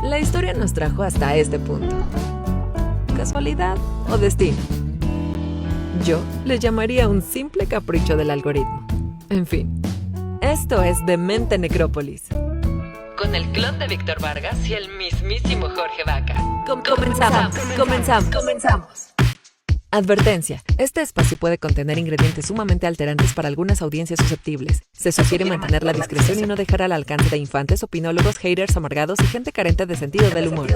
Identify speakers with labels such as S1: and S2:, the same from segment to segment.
S1: La historia nos trajo hasta este punto. ¿Casualidad o destino? Yo le llamaría un simple capricho del algoritmo. En fin, esto es Demente Necrópolis, con el clon de Víctor Vargas y el mismísimo Jorge Vaca. Comenzamos. Advertencia: este espacio puede contener ingredientes sumamente alterantes para algunas audiencias susceptibles. Se sugiere mantener la discreción y no dejar al alcance de infantes, opinólogos, haters amargados y gente carente de sentido del humor.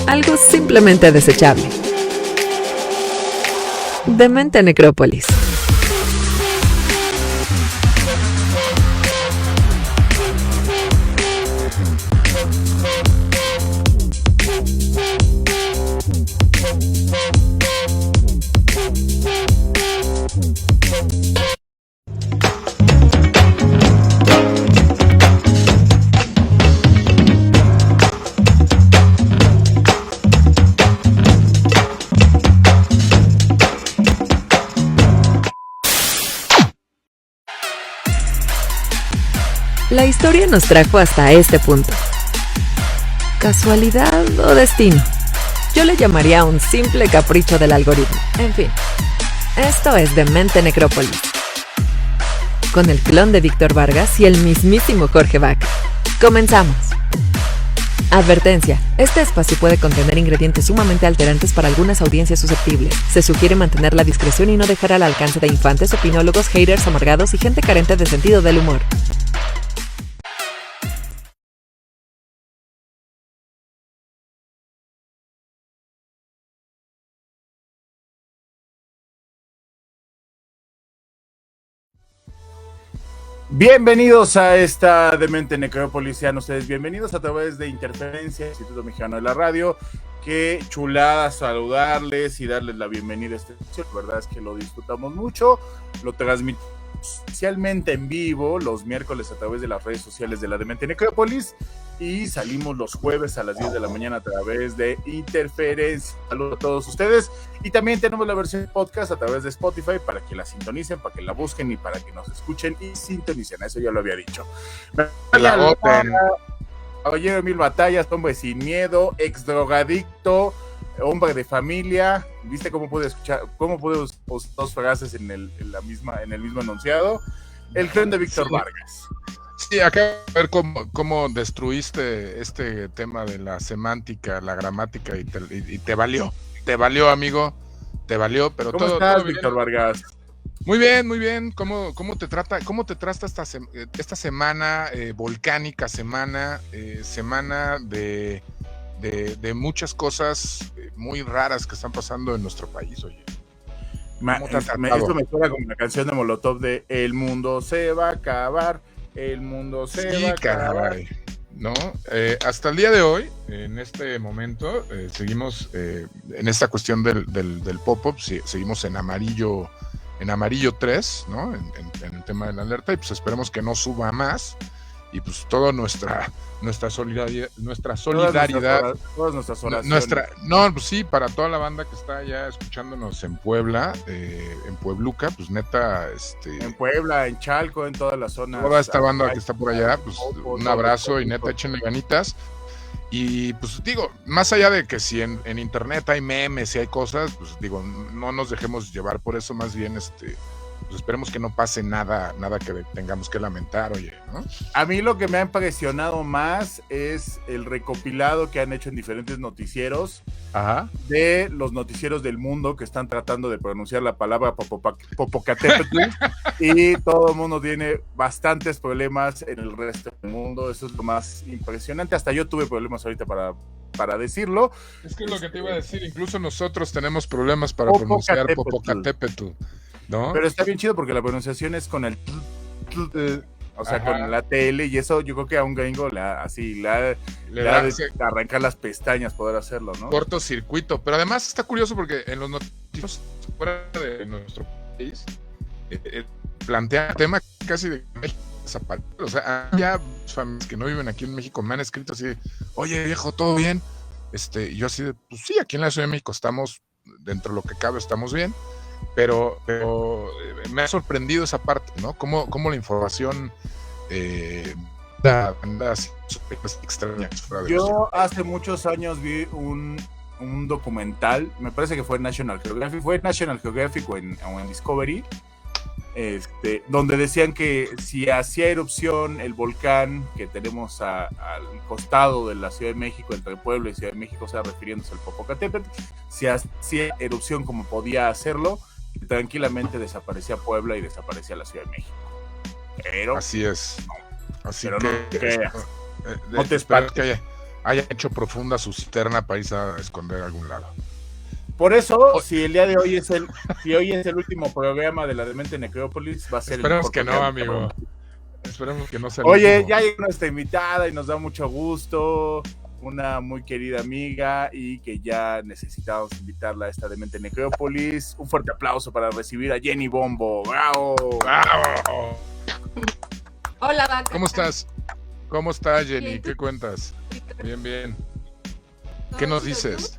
S1: Algo simplemente desechable. Demente Necrópolis. La historia nos trajo hasta este punto. ¿Casualidad o destino? Yo le llamaría un simple capricho del algoritmo. En fin, esto es Demente Necrópolis, con el clon de Víctor Vargas y el mismísimo Jorge Vaca. Comenzamos. Advertencia: este espacio puede contener ingredientes sumamente alterantes para algunas audiencias susceptibles. Se sugiere mantener la discreción y no dejar al alcance de infantes, opinólogos, haters amargados y gente carente de sentido del humor.
S2: Bienvenidos a esta Demente Necrópolis, sean ustedes bienvenidos a través de Interferencia, Instituto Mexicano de la Radio. Qué chulada saludarles y darles la bienvenida a este espacio. La verdad es que lo disfrutamos mucho, lo transmitimos oficialmente en vivo los miércoles a través de las redes sociales de la Demente Necrópolis y salimos los jueves a las 10 de la mañana a través de Interferencia. Saludos a todos ustedes y también tenemos la versión podcast a través de Spotify para que la sintonicen, para que la busquen y para que nos escuchen y sintonicen. Eso ya lo había dicho. Caballero Mil Batallas, hombre sin miedo, ex drogadicto, hombre de familia. ¿Viste cómo pude escuchar, cómo pude usar dos frases en el mismo enunciado? El clon de Víctor Vargas.
S3: Sí, acabo de ver cómo destruiste este tema de la semántica, la gramática y te valió. Te valió, amigo. Te valió, pero
S2: ¿Cómo
S3: todo
S2: estás,
S3: todo
S2: Víctor Vargas?
S3: Muy bien, muy bien. ¿Cómo te trata esta semana volcánica, semana de muchas cosas muy raras que están pasando en nuestro país, oye?
S2: Esto me suena como una canción de Molotov de El mundo se va a acabar, el mundo se va a acabar.
S3: Caray, ¿no? Hasta el día de hoy, en este momento, seguimos en esta cuestión del pop-up, seguimos en amarillo 3, ¿no? En el tema de la alerta, y pues esperemos que no suba más. Y pues toda nuestra solidaridad,
S2: todas nuestras oraciones.
S3: Pues sí, para toda la banda que está ya escuchándonos en Puebla, en Puebluca, pues neta,
S2: en Puebla, en Chalco, en toda la zona.
S3: Toda esta banda que está por allá, pues un abrazo y neta, échenle ganitas. Y pues digo, más allá de que si en internet hay memes y hay cosas, pues digo, no nos dejemos llevar por eso, más bien pues esperemos que no pase nada que tengamos que lamentar, oye, ¿no?
S2: A mí lo que me ha impresionado más es el recopilado que han hecho en diferentes noticieros.
S3: Ajá.
S2: De los noticieros del mundo que están tratando de pronunciar la palabra Popocatépetl y todo el mundo tiene bastantes problemas en el resto del mundo. Eso es lo más impresionante. Hasta yo tuve problemas ahorita para decirlo.
S3: Es que es lo que te iba a decir, incluso nosotros tenemos problemas para pronunciar Popocatépetl, ¿no?
S2: Pero está bien chido porque la pronunciación es con el o sea, con la TL, y eso yo creo que a un gringo le da de arrancar las pestañas poder hacerlo, ¿no?
S3: Cortocircuito, pero además está curioso porque en los noticieros fuera de nuestro país plantea el tema casi de México desaparecer. O sea, ya familias que no viven aquí en México me han escrito así de, oye viejo, ¿todo bien? Y yo así de, pues sí, aquí en la Ciudad de México estamos, dentro de lo que cabe, estamos bien. Pero me ha sorprendido esa parte, ¿no? Cómo la información anda así extraña.
S2: Yo hace muchos años vi un documental, me parece que fue National Geographic o en Discovery, donde decían que si hacía erupción el volcán que tenemos al costado de la Ciudad de México, entre Puebla y Ciudad de México, o sea, refiriéndose al Popocatépetl, si hacía erupción como podía hacerlo, tranquilamente desaparecía Puebla y desaparecía la Ciudad de México. Pero
S3: así es. Así
S2: pero
S3: que
S2: no te esperes
S3: que haya hecho profunda su cisterna para irse a esconder a algún lado.
S2: Por eso, si el día de hoy es el último programa de la Demente Necrópolis, va a ser
S3: Esperemos que no, amigo. Esperemos que no sea.
S2: Oye, ya llegó nuestra invitada y nos da mucho gusto. Una muy querida amiga y que ya necesitábamos invitarla a esta Demente Necrópolis. Un fuerte aplauso para recibir a Jenny Bombo. ¡Bravo!
S3: ¡Bravo!
S4: Hola, Vaca.
S3: ¿Cómo estás? ¿Cómo estás, Jenny?
S4: Bien.
S3: ¿Qué cuentas? Bien. ¿Qué nos dices?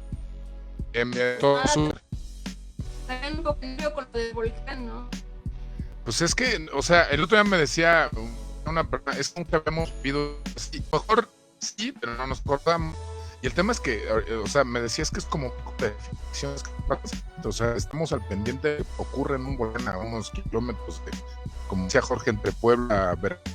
S3: Bien. Todo súper.
S4: También un poco con lo del volcán, ¿no?
S3: Pues es que, o sea, el otro día me decía una persona, es que nunca habíamos vivido así. Mejor sí, pero no nos acordamos. Y el tema es que, o sea, me decías que es como de ficciones que pasan. O sea, estamos al pendiente, ocurre en un volcán a unos kilómetros de, como decía Jorge, entre Puebla a Veracruz.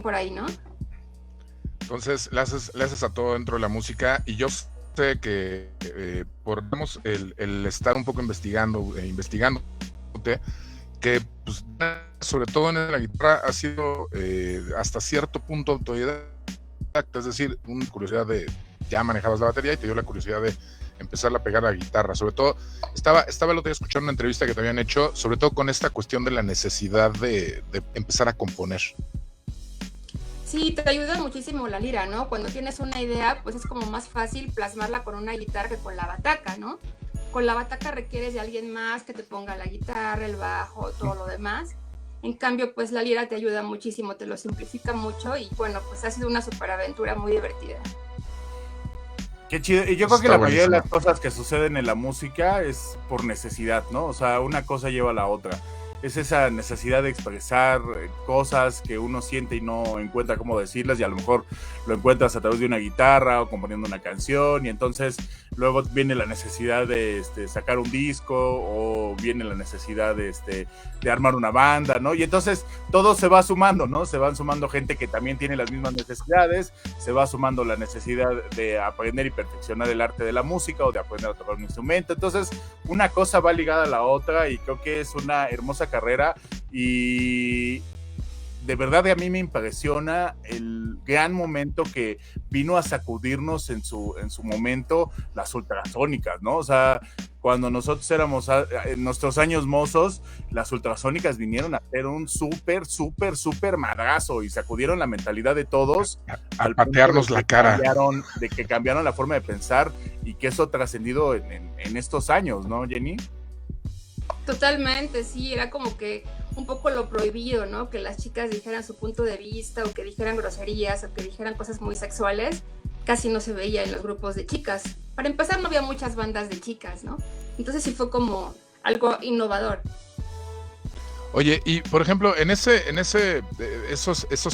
S4: Por ahí, ¿no?
S3: Entonces le haces a todo dentro de la música, y yo sé que por digamos, el estar un poco investigándote, que pues, sobre todo en la guitarra ha sido hasta cierto punto autodidacta, es decir, una curiosidad de, ya manejabas la batería y te dio la curiosidad de empezar a pegar a la guitarra. Sobre todo, estaba el otro día escuchando una entrevista que te habían hecho, sobre todo con esta cuestión de la necesidad de empezar a componer.
S4: Sí, te ayuda muchísimo la lira, ¿no? Cuando tienes una idea, pues es como más fácil plasmarla con una guitarra que con la bataca, ¿no? Con la bataca requieres de alguien más que te ponga la guitarra, el bajo, todo lo demás. En cambio, pues la lira te ayuda muchísimo, te lo simplifica mucho y bueno, pues ha sido una superaventura muy divertida.
S2: Qué chido. Y yo creo que la mayoría de las cosas que suceden en la música es por necesidad, ¿no? O sea, una cosa lleva a la otra. Es esa necesidad de expresar cosas que uno siente y no encuentra cómo decirlas, y a lo mejor lo encuentras a través de una guitarra o componiendo una canción, y entonces luego viene la necesidad de sacar un disco, o viene la necesidad de armar una banda, ¿no? Y entonces todo se va sumando, ¿no? Se van sumando gente que también tiene las mismas necesidades, se va sumando la necesidad de aprender y perfeccionar el arte de la música o de aprender a tocar un instrumento. Entonces una cosa va ligada a la otra y creo que es una hermosa carrera, y de verdad a mí me impresiona el gran momento que vino a sacudirnos en su momento las ultrasónicas, ¿no? O sea, cuando nosotros éramos en nuestros años mozos, las ultrasónicas vinieron a hacer un súper madrazo y sacudieron la mentalidad de todos.
S3: Al patearnos la cara.
S2: De que cambiaron la forma de pensar y que eso ha trascendido en estos años, ¿no, Jenny?
S4: Totalmente, sí, era como que un poco lo prohibido, ¿no? Que las chicas dijeran su punto de vista o que dijeran groserías o que dijeran cosas muy sexuales, casi no se veía en los grupos de chicas. Para empezar, no había muchas bandas de chicas, ¿no? Entonces sí fue como algo innovador.
S3: Oye, y por ejemplo, esos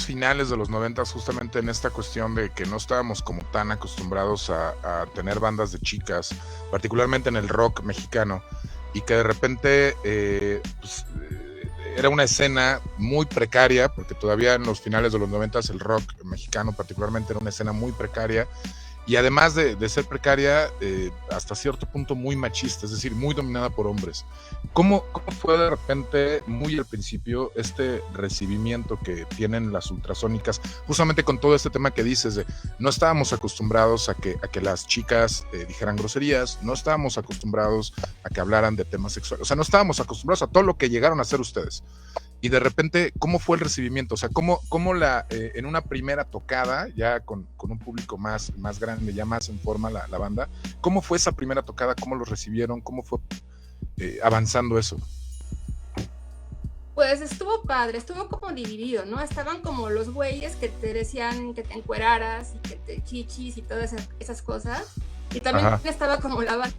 S3: finales de los 90, justamente en esta cuestión de que no estábamos como tan acostumbrados a tener bandas de chicas, particularmente en el rock mexicano, y que de repente era una escena muy precaria, porque todavía en los finales de los 90 el rock mexicano particularmente era una escena muy precaria, y además de ser precaria, hasta cierto punto muy machista, es decir, muy dominada por hombres. ¿Cómo fue de repente, muy al principio, este recibimiento que tienen las ultrasónicas, justamente con todo este tema que dices de no estábamos acostumbrados a que las chicas dijeran groserías, no estábamos acostumbrados a que hablaran de temas sexuales, o sea, no estábamos acostumbrados a todo lo que llegaron a hacer ustedes? Y de repente, ¿cómo fue el recibimiento? O sea, ¿cómo en una primera tocada, ya con un público más grande, ya más en forma la banda, ¿cómo fue esa primera tocada? ¿Cómo los recibieron? ¿Cómo fue avanzando eso?
S4: Pues estuvo padre, estuvo como dividido, ¿no? Estaban como los güeyes que te decían que te encueraras y que te chichis y todas esas cosas. Y también estaba como la banda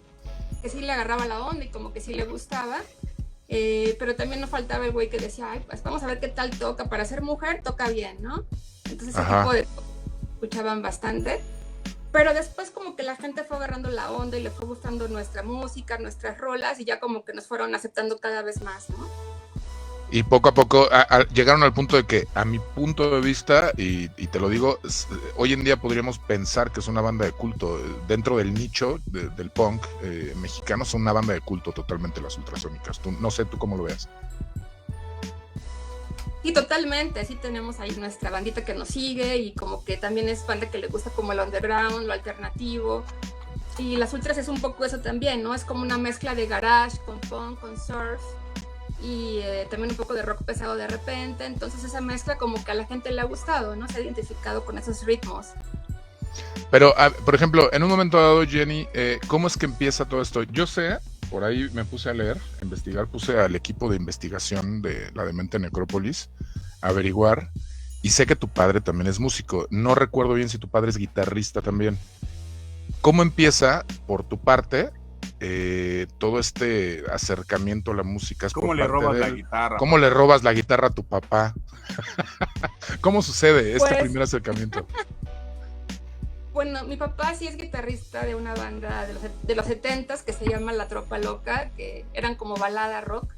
S4: que sí le agarraba la onda y como que sí le gustaba. Pero también no faltaba el güey que decía, ay, pues vamos a ver qué tal toca, para ser mujer toca bien, ¿no? Entonces ese tipo de escuchaban bastante, pero después como que la gente fue agarrando la onda y le fue gustando nuestra música, nuestras rolas, y ya como que nos fueron aceptando cada vez más, ¿no?
S3: Y poco a poco llegaron al punto de que, a mi punto de vista, y te lo digo, hoy en día podríamos pensar que es una banda de culto. Dentro del nicho del punk mexicano, son una banda de culto totalmente las ultrasónicas. No sé tú cómo lo veas.
S4: Sí, totalmente. Sí tenemos ahí nuestra bandita que nos sigue y como que también es banda que le gusta como el underground, lo alternativo. Y las ultras es un poco eso también, ¿no? Es como una mezcla de garage con punk, con surf. Y también un poco de rock pesado de repente, entonces esa mezcla como que a la gente le ha gustado, ¿no? Se ha identificado con esos ritmos.
S3: Pero, por ejemplo, en un momento dado, Jenny, ¿cómo es que empieza todo esto? Yo sé, por ahí me puse a leer, a investigar, puse al equipo de investigación de la Demente Necrópolis a averiguar, y sé que tu padre también es músico. No recuerdo bien si tu padre es guitarrista también. ¿Cómo empieza, por tu parte, todo este acercamiento a la música?
S2: ¿Cómo le robas la guitarra?
S3: ¿Cómo le robas la guitarra a tu papá? ¿Cómo sucede este primer acercamiento?
S4: Bueno, mi papá sí es guitarrista de una banda de los 70s que se llama La Tropa Loca, que eran como balada rock.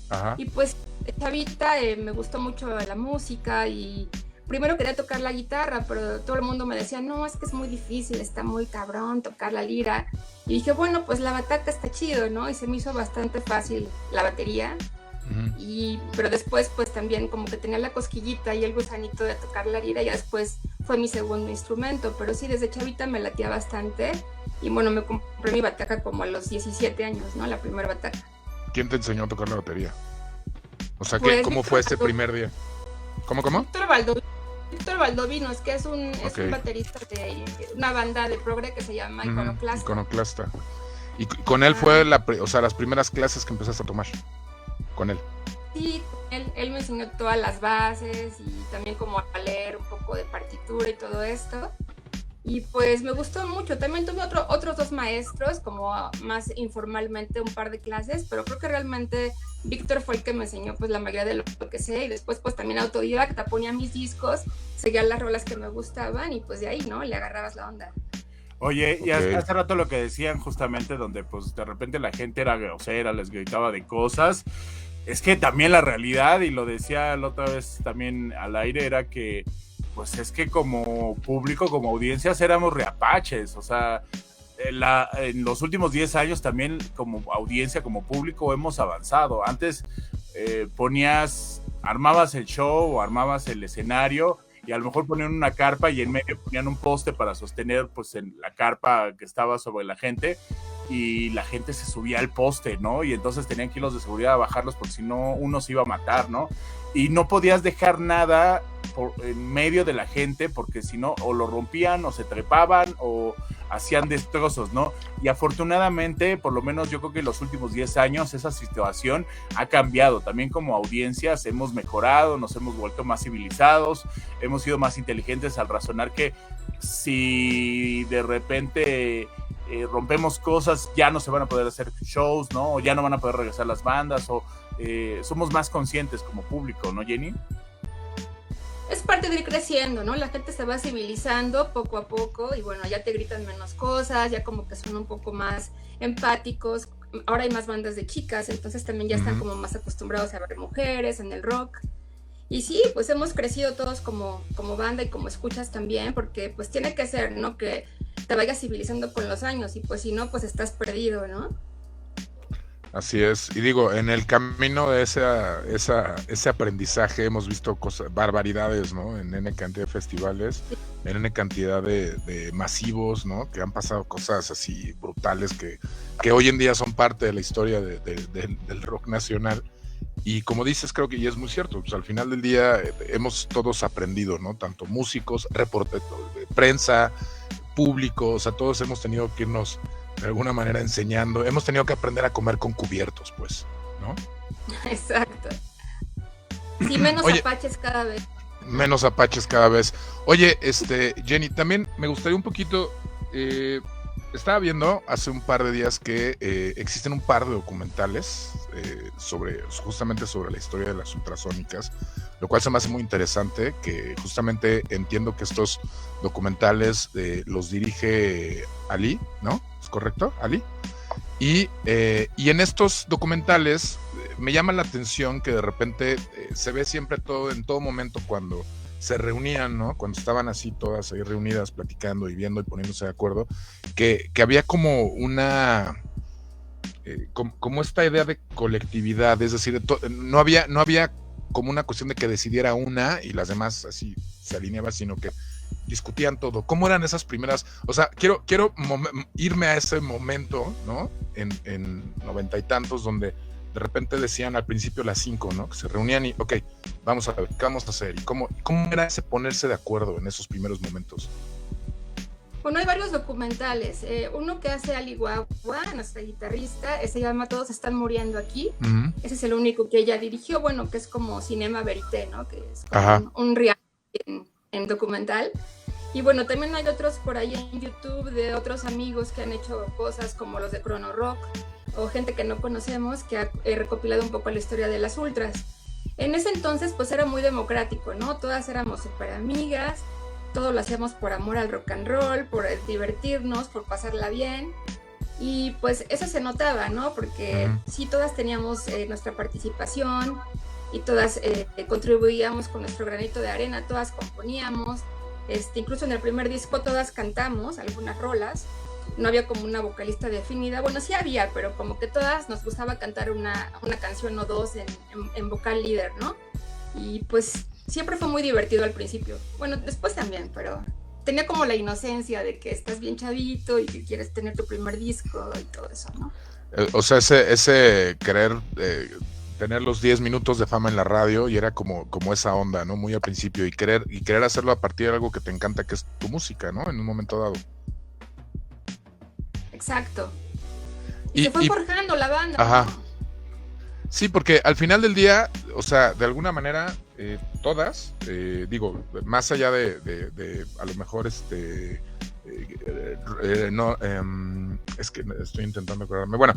S3: Ajá.
S4: Y pues de chavita me gustó mucho la música y primero quería tocar la guitarra, pero todo el mundo me decía, no, es que es muy difícil, está muy cabrón tocar la lira. Y dije, bueno, pues la bataca está chido, ¿no? Y se me hizo bastante fácil la batería. Pero después, pues también como que tenía la cosquillita y el gusanito de tocar la lira, y después fue mi segundo instrumento. Pero sí, desde chavita me latía bastante. Y bueno, me compré mi bataca como a los 17 años, ¿no? La primera bataca.
S3: ¿Quién te enseñó a tocar la batería? O sea,
S4: Pues,
S3: ¿cómo fue ese primer día? ¿Cómo?
S4: Víctor Valdovinos, que es un baterista de una banda de progre que se llama Iconoclasta.
S3: Iconoclasta. Y con él fue las primeras clases que empezaste a tomar. Con él.
S4: Sí, él me enseñó todas las bases y también como a leer un poco de partitura y todo esto. Y pues me gustó mucho. También tuve otros dos maestros, como más informalmente un par de clases, pero creo que realmente Víctor fue el que me enseñó pues la mayoría de lo que sé, y después pues también autodidacta, ponía mis discos, seguía las rolas que me gustaban y pues de ahí, ¿no? Le agarrabas la onda.
S2: Oye, y hace rato lo que decían justamente, donde pues de repente la gente era grosera, les gritaba de cosas, es que también la realidad, y lo decía la otra vez también al aire, era que pues es que como público, como audiencias éramos reapaches, o sea, en los últimos 10 años también como audiencia, como público hemos avanzado. Antes ponías armabas el show o armabas el escenario y a lo mejor ponían una carpa y en medio ponían un poste para sostener pues en la carpa que estaba sobre la gente y la gente se subía al poste, ¿no? Y entonces tenían que ir los de seguridad a bajarlos porque si no uno se iba a matar, ¿no? Y no podías dejar nada en medio de la gente porque si no o lo rompían o se trepaban o hacían destrozos, ¿no? Y afortunadamente, por lo menos yo creo que en los últimos 10 años esa situación ha cambiado. También como audiencias hemos mejorado, nos hemos vuelto más civilizados, hemos sido más inteligentes al razonar que si de repente rompemos cosas, ya no se van a poder hacer shows, ¿no? O ya no van a poder regresar las bandas, o somos más conscientes como público, ¿no, Jenny?
S4: Es parte de ir creciendo, ¿no? La gente se va civilizando poco a poco y bueno, ya te gritan menos cosas, ya como que son un poco más empáticos. Ahora hay más bandas de chicas, entonces también ya están como más acostumbrados a ver mujeres en el rock. Y sí, pues hemos crecido todos como banda y como escuchas también, porque pues tiene que ser, ¿no? Que te vayas civilizando con los años y pues si no, pues estás perdido, ¿no?
S3: Así es, y digo, en el camino de ese aprendizaje hemos visto cosas, barbaridades, ¿no? En N cantidad de festivales, en N cantidad de masivos, ¿no? Que han pasado cosas así brutales que hoy en día son parte de la historia del rock nacional. Y como dices, creo que y es muy cierto, pues al final del día hemos todos aprendido, ¿no? Tanto músicos, prensa, público, o sea, todos hemos tenido que irnos de alguna manera enseñando, hemos tenido que aprender a comer con cubiertos, pues, ¿no?
S4: Exacto. Sí, menos apaches cada vez.
S3: Menos apaches cada vez. Oye, Jenny, también me gustaría un poquito, estaba viendo hace un par de días que existen un par de documentales justamente sobre la historia de las ultrasónicas, lo cual se me hace muy interesante, que justamente entiendo que estos documentales los dirige Ali, ¿no? ¿Es correcto? Ali. Y en estos documentales me llama la atención que de repente se ve siempre todo, en todo momento cuando se reunían, ¿no? Cuando estaban así todas ahí reunidas, platicando y viendo y poniéndose de acuerdo, que había como una... como esta idea de colectividad, es decir, no había como una cuestión de que decidiera una y las demás así se alineaban, sino que discutían todo. ¿Cómo eran esas primeras? O sea, quiero irme a ese momento, ¿no? En 90 y tantos, donde de repente decían al principio las 5, ¿no? Que se reunían y, ok, vamos a ver, ¿qué vamos a hacer? ¿Y cómo era ese ponerse de acuerdo en esos primeros momentos?
S4: Bueno, hay varios documentales. Uno que hace Ali Guagua, nuestra guitarrista, se llama Todos están muriendo aquí. Uh-huh. Ese es el único que ella dirigió, bueno, que es como Cinema Verité, ¿no? Que es como un reality en documental. Y bueno, también hay otros por ahí en YouTube de otros amigos que han hecho cosas como los de Chrono Rock o gente que no conocemos que ha recopilado un poco la historia de las ultras. En ese entonces pues era muy democrático, ¿no? Todas éramos súper amigas, todo lo hacíamos por amor al rock and roll, por divertirnos, por pasarla bien. Y pues eso se notaba, ¿no? Porque sí, todas teníamos nuestra participación y todas contribuíamos con nuestro granito de arena, todas componíamos. Incluso en el primer disco todas cantamos algunas rolas, no había como una vocalista definida, bueno sí había, pero como que todas nos gustaba cantar una canción o dos en vocal líder, ¿no? Y pues siempre fue muy divertido al principio, bueno después también, pero tenía como la inocencia de que estás bien chavito y que quieres tener tu primer disco y todo eso, ¿no?
S3: O sea, ese querer... tener los 10 minutos de fama en la radio y era como esa onda, ¿no? Muy al principio y querer hacerlo a partir de algo que te encanta, que es tu música, ¿no? En un momento dado.
S4: Exacto. Y se fue forjando la banda.
S3: Ajá.
S4: ¿No?
S3: Sí, porque al final del día, o sea, de alguna manera, todas, digo, más allá de a lo mejor no, es que estoy intentando acordarme. Bueno,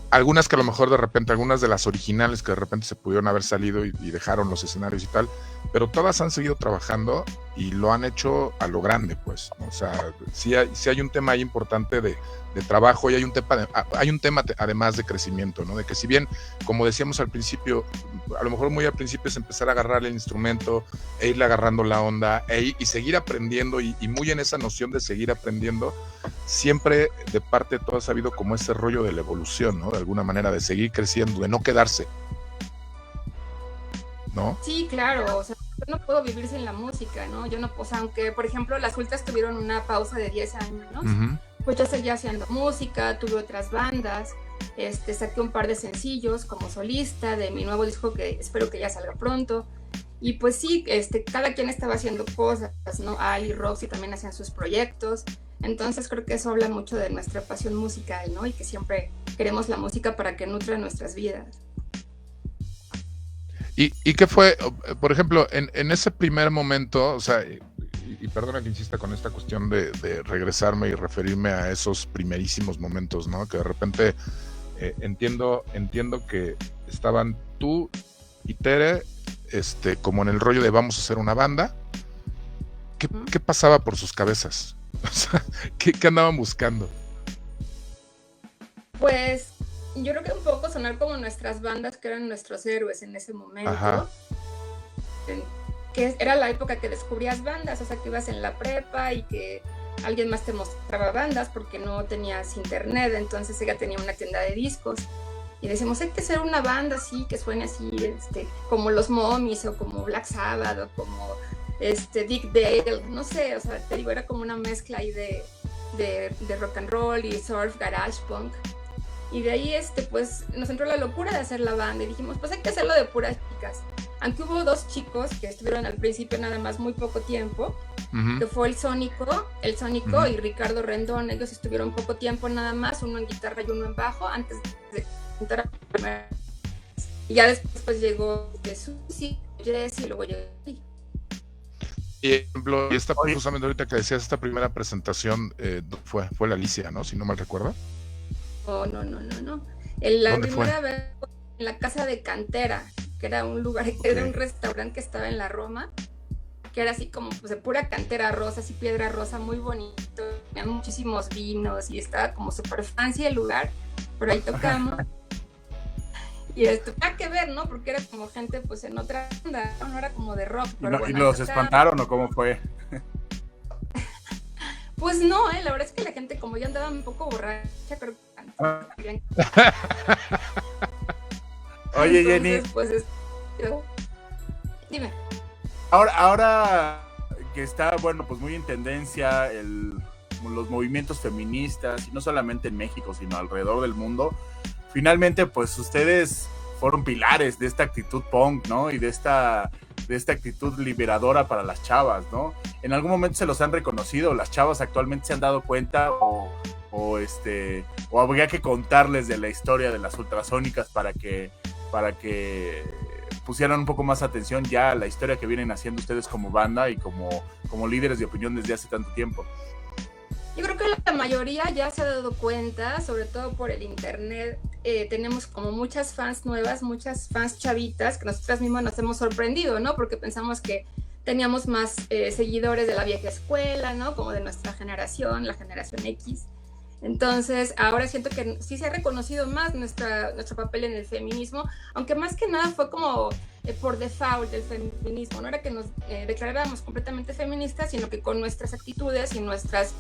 S3: algunas que a lo mejor de repente, algunas de las originales que de repente se pudieron haber salido y dejaron los escenarios y tal, pero todas han seguido trabajando y lo han hecho a lo grande, pues. O sea, sí hay un tema ahí importante de trabajo y hay un tema además de crecimiento, ¿no? De que si bien, como decíamos al principio, a lo mejor muy al principio es empezar a agarrar el instrumento e irle agarrando la onda y seguir aprendiendo y muy en esa noción de seguir aprendiendo, siempre de parte de todos ha habido como ese rollo de la evolución, ¿no? De alguna manera, de seguir creciendo, de no quedarse. ¿no?
S4: Sí, claro, o sea, yo no puedo vivir sin la música, ¿no? Yo no, o sea, aunque, por ejemplo, las Ultras tuvieron una pausa de 10 años,
S3: Ujú.
S4: pues yo seguía haciendo música, tuve otras bandas, saqué un par de sencillos como solista de mi nuevo disco que espero que ya salga pronto. Y pues sí, cada quien estaba haciendo cosas, ¿no? Al y Roxy también hacían sus proyectos. Entonces creo que eso habla mucho de nuestra pasión musical, ¿no? Y que siempre queremos la música para que nutra nuestras vidas.
S3: ¿Y qué fue, por ejemplo, en ese primer momento, o sea, y perdona que insista con esta cuestión de regresarme y referirme a esos primerísimos momentos, ¿no? Que de repente entiendo que estaban tú y Tere, como en el rollo de vamos a hacer una banda. ¿Qué pasaba por sus cabezas? O sea, ¿qué andaban buscando?
S4: Pues yo creo que un poco sonar como nuestras bandas que eran nuestros héroes en ese momento.
S3: Ajá.
S4: Que era la época que descubrías bandas, o sea, que ibas en la prepa y que alguien más te mostraba bandas porque no tenías internet, entonces ella tenía una tienda de discos y decimos, hay que hacer una banda así, que suene así, como los Momis o como Black Sabbath o como Dick Dale, no sé, o sea, te digo, era como una mezcla ahí de rock and roll y surf, garage punk. Y de ahí, pues, nos entró la locura de hacer la banda y dijimos, pues hay que hacerlo de puras chicas. Aunque hubo 2 chicos que estuvieron al principio nada más muy poco tiempo, que fue el Sónico y Ricardo Rendón. Ellos estuvieron poco tiempo nada más, uno en guitarra y uno en bajo, antes de entrar a la primera. Y ya después pues llegó Susi, Jess y luego llegó.
S3: Y ejemplo, justamente ahorita que decías, esta primera presentación fue la Alicia, ¿no? Si no mal recuerdo.
S4: Oh, no. La primera vez en la Casa de Cantera, que era un lugar, era un restaurante que estaba en la Roma, que era así como pues de pura cantera rosa, así piedra rosa, muy bonito, tenía muchísimos vinos y estaba como súper fancy el lugar, pero ahí tocamos. Y nada que ver, ¿no? Porque era como gente pues en otra onda, no era como de rock. Pero
S2: ¿Y los espantaron o cómo fue?
S4: Pues no, la verdad es que la gente, como yo andaba un poco borracha, creo que...
S2: Oye,
S4: entonces,
S2: Jenny.
S4: Pues, dime.
S2: Ahora que está, bueno, pues muy en tendencia los movimientos feministas, y no solamente en México, sino alrededor del mundo, finalmente, pues ustedes fueron pilares de esta actitud punk, ¿no? Y de esta actitud liberadora para las chavas, ¿no? ¿En algún momento se los han reconocido? ¿Las chavas actualmente se han dado cuenta o habría que contarles de la historia de las ultrasónicas para que pusieran un poco más atención ya a la historia que vienen haciendo ustedes como banda y como líderes de opinión desde hace tanto tiempo?
S4: Yo creo que la mayoría ya se ha dado cuenta, sobre todo por el internet. Tenemos como muchas fans nuevas, muchas fans chavitas que nosotras mismas nos hemos sorprendido, ¿no? Porque pensamos que teníamos más seguidores de la vieja escuela, ¿no? Como de nuestra generación, la generación X. Entonces, ahora siento que sí se ha reconocido más nuestro papel en el feminismo, aunque más que nada fue como por default del feminismo. No era que nos declaráramos completamente feministas, sino que con nuestras actitudes y nuestras,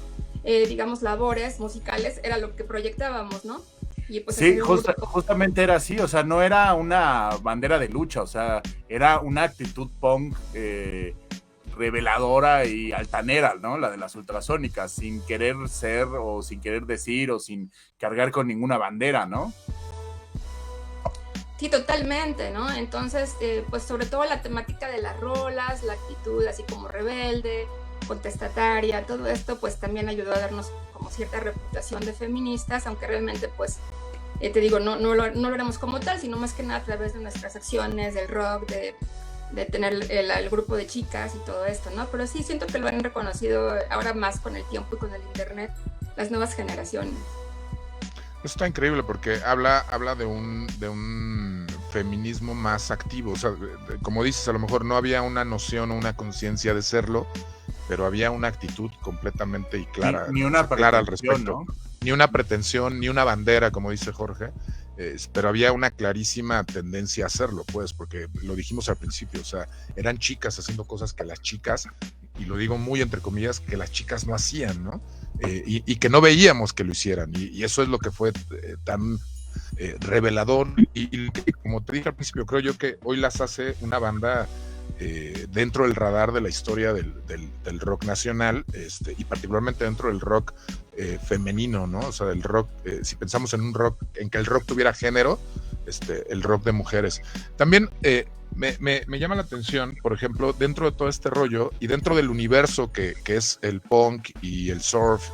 S4: digamos, labores musicales era lo que proyectábamos, ¿no? Y pues
S2: sí, justamente era así, o sea, no era una bandera de lucha, o sea, era una actitud punk reveladora y altanera, ¿no? La de las ultrasónicas, sin querer ser o sin querer decir o sin cargar con ninguna bandera, ¿no?
S4: Sí, totalmente, ¿no? Entonces, pues sobre todo la temática de las rolas, la actitud así como rebelde, contestataria, todo esto pues también ayudó a darnos como cierta reputación de feministas, aunque realmente pues, te digo, no lo éramos como tal, sino más que nada a través de nuestras acciones, del rock, de tener el grupo de chicas y todo esto, ¿no? Pero sí siento que lo han reconocido ahora más con el tiempo y con el internet, las nuevas generaciones.
S3: Eso está increíble porque habla de un feminismo más activo, o sea, como dices, a lo mejor no había una noción o una conciencia de serlo, pero había una actitud completamente y clara,
S2: ni una
S3: clara al respecto,
S2: ¿no?
S3: Ni una pretensión, ni una bandera, como dice Jorge, pero había una clarísima tendencia a hacerlo, pues, porque lo dijimos al principio, o sea, eran chicas haciendo cosas que las chicas, y lo digo muy entre comillas, que las chicas no hacían, ¿no? Y que no veíamos que lo hicieran, y eso es lo que fue tan revelador, y como te dije al principio, creo yo que hoy las hace una banda dentro del radar de la historia del rock nacional, y particularmente dentro del rock femenino, ¿no? O sea, el rock, si pensamos en un rock, en que el rock tuviera género, el rock de mujeres. También me llama la atención, por ejemplo, dentro de todo este rollo y dentro del universo que es el punk y el surf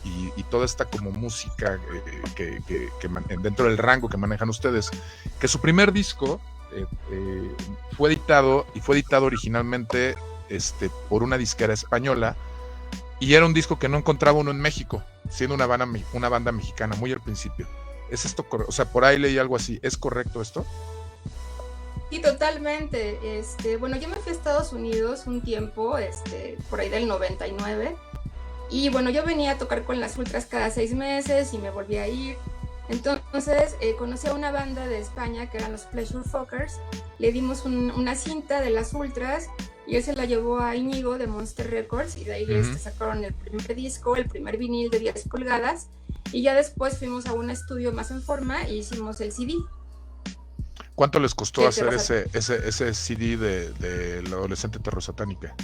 S3: y toda esta como música que dentro del rango que manejan ustedes, que su primer disco fue editado originalmente por una disquera española, y era un disco que no encontraba uno en México, siendo una banda mexicana muy al principio. ¿Es esto correcto? O sea, por ahí leí algo así. ¿Es correcto esto?
S4: Sí, totalmente. Bueno, yo me fui a Estados Unidos un tiempo, por ahí del 99, y bueno, yo venía a tocar con las Ultras cada 6 meses y me volví a ir. Entonces conocí a una banda de España que eran los Pleasure Fuckers. Le dimos una cinta de las Ultras y él se la llevó a Íñigo de Monster Records, y de ahí sacaron el primer disco, el primer vinil de 10 pulgadas, y ya después fuimos a un estudio más en forma e hicimos el CD.
S3: ¿Cuánto les costó hacer ese CD de la adolescente terrosatánica?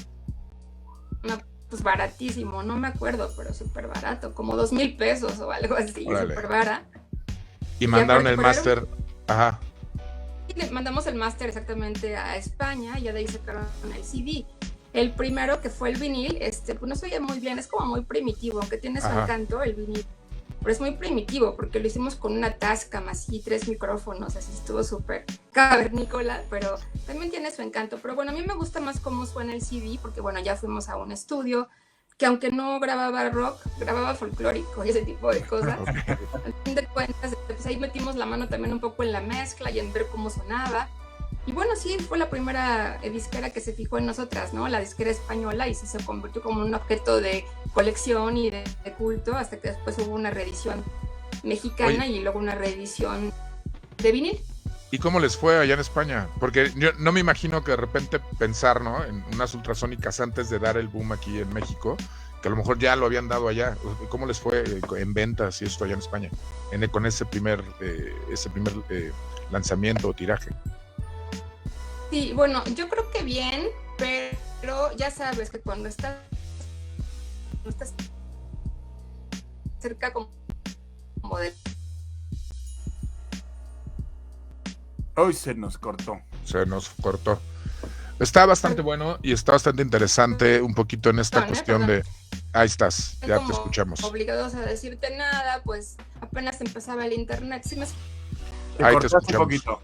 S4: No, pues baratísimo, no me acuerdo, pero súper barato, como 2,000 pesos o algo así, súper barato.
S3: Y mandaron el máster. Ajá.
S4: Y le mandamos el máster exactamente a España, y ya de ahí sacaron el CD. El primero, que fue el vinil, pues no se oye muy bien, es como muy primitivo, aunque tiene su encanto el vinil, pero es muy primitivo porque lo hicimos con una Tascam, así 3 micrófonos, así estuvo súper cavernícola, pero también tiene su encanto. Pero bueno, a mí me gusta más cómo suena el CD, porque bueno, ya fuimos a un estudio que aunque no grababa rock, grababa folclórico y ese tipo de cosas. Al fin de cuentas, pues ahí metimos la mano también un poco en la mezcla y en ver cómo sonaba. Y bueno, sí, fue la primera disquera que se fijó en nosotras, ¿no? La disquera española, y sí se convirtió como un objeto de colección y de culto, hasta que después hubo una reedición mexicana. Oye, y luego una reedición de vinil.
S3: ¿Y cómo les fue allá en España? Porque yo no me imagino que de repente pensar, ¿no?, en unas ultrasónicas antes de dar el boom aquí en México, que a lo mejor ya lo habían dado allá. ¿Cómo les fue en ventas y esto allá en España? Con ese primer lanzamiento o tiraje.
S4: Sí, bueno, yo creo que bien, pero ya sabes que cuando estás cerca como de...
S2: Hoy se nos cortó.
S3: Está bastante bueno y está bastante interesante un poquito en esta cuestión de... Ahí estás, ya te escuchamos.
S4: Obligados a decirte nada, pues apenas empezaba el internet. Sí,
S3: ahí te escuchamos. Un poquito.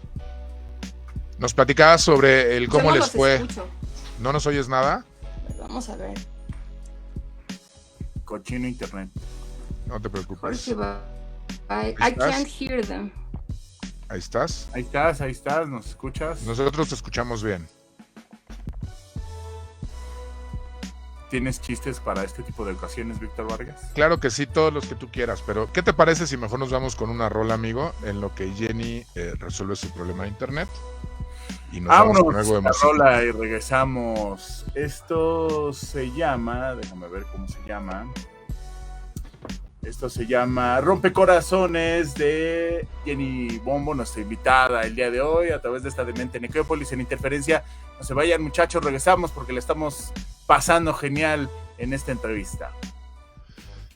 S3: Nos platicabas sobre el cómo les fue.
S4: Escucho.
S3: ¿No nos oyes nada?
S4: Vamos a ver.
S2: Cochino internet.
S3: No te preocupes.
S4: I can't hear them.
S3: Ahí estás.
S2: Ahí estás, ¿nos escuchas?
S3: Nosotros te escuchamos bien.
S2: ¿Tienes chistes para este tipo de ocasiones, Víctor Vargas?
S3: Claro que sí, todos los que tú quieras, pero ¿qué te parece si mejor nos vamos con una rola, amigo, en lo que Jenny resuelve su problema de internet? Y nos vamos con algo de música.
S2: Rola y regresamos. Esto se llama, déjame ver cómo se llama. Esto se llama Rompecorazones, de Jenny Bombo, nuestra invitada el día de hoy a través de esta Demente Necrópolis en Interferencia. No se vayan, muchachos, regresamos porque le estamos pasando genial en esta entrevista.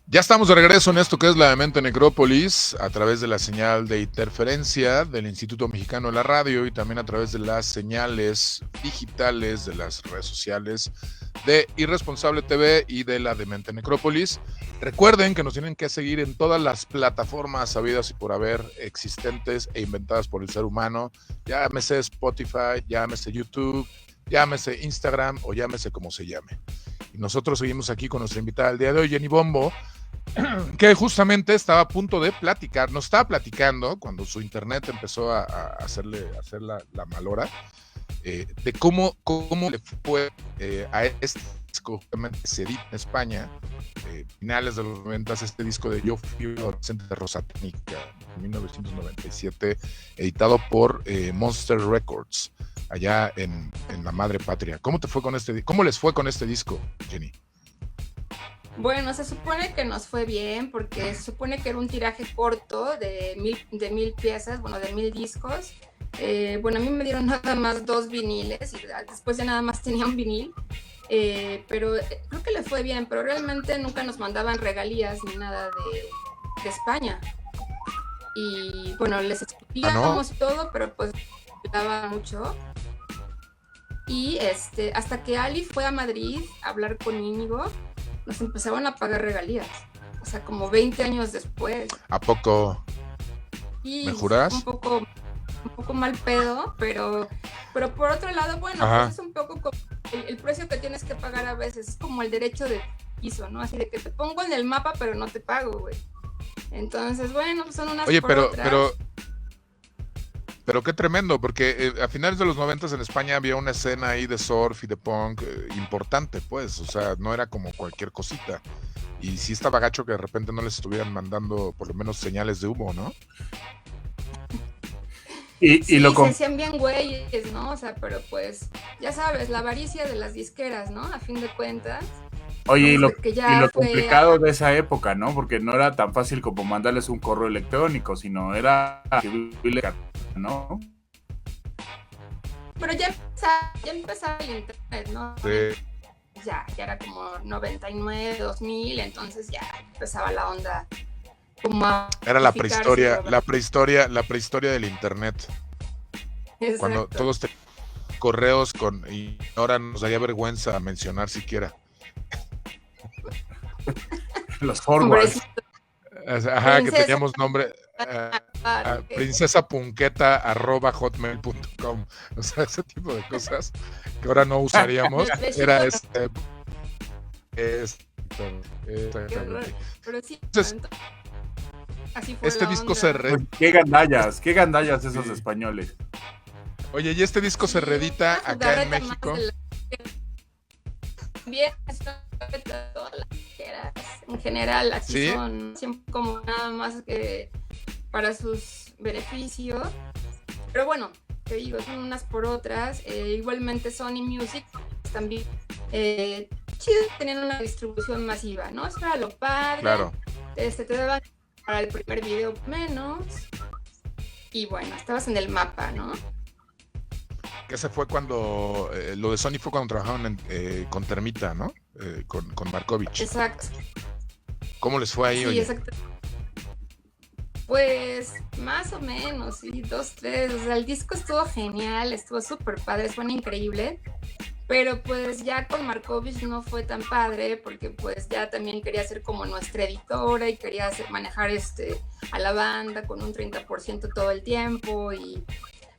S3: Ya estamos de regreso en esto que es la Demente Necrópolis, a través de la señal de Interferencia del Instituto Mexicano de la Radio y también a través de las señales digitales de las redes sociales de Irresponsable TV y de la Demente Necrópolis. Recuerden que nos tienen que seguir en todas las plataformas habidas y por haber existentes e inventadas por el ser humano, llámese Spotify, llámese YouTube, llámese Instagram o llámese como se llame. Y nosotros seguimos aquí con nuestra invitada del día de hoy, Jenny Bombo, que justamente estaba a punto de platicar, nos estaba platicando cuando su internet empezó a hacer la malora, de cómo le fue a este disco que se edita en España, finales de los 90, este disco de Yo fui adolescente terrosatánica, en 1997, editado por Monster Records, allá en la madre patria. ¿Cómo les fue con este disco, Jenny?
S4: Bueno, se supone que nos fue bien porque se supone que era un tiraje corto de 1000 piezas, bueno, de 1000 discos. Bueno, a mí me dieron nada más 2 viniles y después ya nada más tenía un vinil. Pero creo que le fue bien, pero realmente nunca nos mandaban regalías ni nada de España. Y bueno, les explicábamos todo, pero pues daba mucho. Y hasta que Ali fue a Madrid a hablar con Íñigo, nos empezaron a pagar regalías. O sea, como 20 años después.
S3: ¿A poco?
S4: Y
S3: ¿Me juras?
S4: un poco mal pedo, pero por otro lado, bueno, pues es un poco como el precio que tienes que pagar a veces, es como el derecho de piso, ¿no? Así de que te pongo en el mapa, pero no te pago, güey. Entonces, bueno, son unas
S3: Oye,
S4: por otras.
S3: Pero qué tremendo, porque a finales de los 90 en España había una escena ahí de surf y de punk importante, pues, o sea, no era como cualquier cosita. Y sí estaba gacho que de repente no les estuvieran mandando por lo menos señales de humo, ¿no?
S4: Sí, se hacían bien güeyes, ¿no? O sea, pero pues, ya sabes, la avaricia de las disqueras, ¿no? A fin de cuentas.
S2: Oye, y lo complicado de esa época, ¿no? Porque no era tan fácil como mandarles un correo electrónico, sino era ¿no?
S4: Pero ya empezaba el internet, ¿no?
S3: Sí.
S4: Ya era como 99, 2000, entonces ya empezaba la onda.
S3: Era la prehistoria del internet.
S4: Exacto.
S3: Cuando todos tenían correos y ahora nos daría vergüenza mencionar siquiera.
S2: Los forwards.
S3: Ajá, que teníamos nombre princesapunqueta@hotmail.com. O sea, ese tipo de cosas que ahora no usaríamos. Era
S4: pero sí,
S3: entonces,
S4: así fue
S3: este disco se
S2: qué gandallas esos españoles.
S3: Oye, y este disco se reedita acá en México.
S4: Bien, todas las disqueras en general así son, siempre como nada más que para sus beneficios. Pero bueno, te digo, son unas por otras. Igualmente Sony Music también chido, tenían una distribución masiva, ¿no? Eso era lo padre.
S3: Claro.
S4: Te daban para el primer video menos. Y bueno, estabas en el mapa, ¿no?
S3: Que ese fue cuando lo de Sony fue cuando trabajaban con Termita, ¿no? Con Markovich.
S4: Exacto.
S3: ¿Cómo les fue ahí?
S4: Sí,
S3: oye?
S4: Exacto. Pues más o menos, sí, 2, 3. O sea, el disco estuvo genial, estuvo súper padre, suena increíble. Pero pues ya con Markovich no fue tan padre porque pues ya también quería ser como nuestra editora y quería manejar a la banda con un 30% todo el tiempo y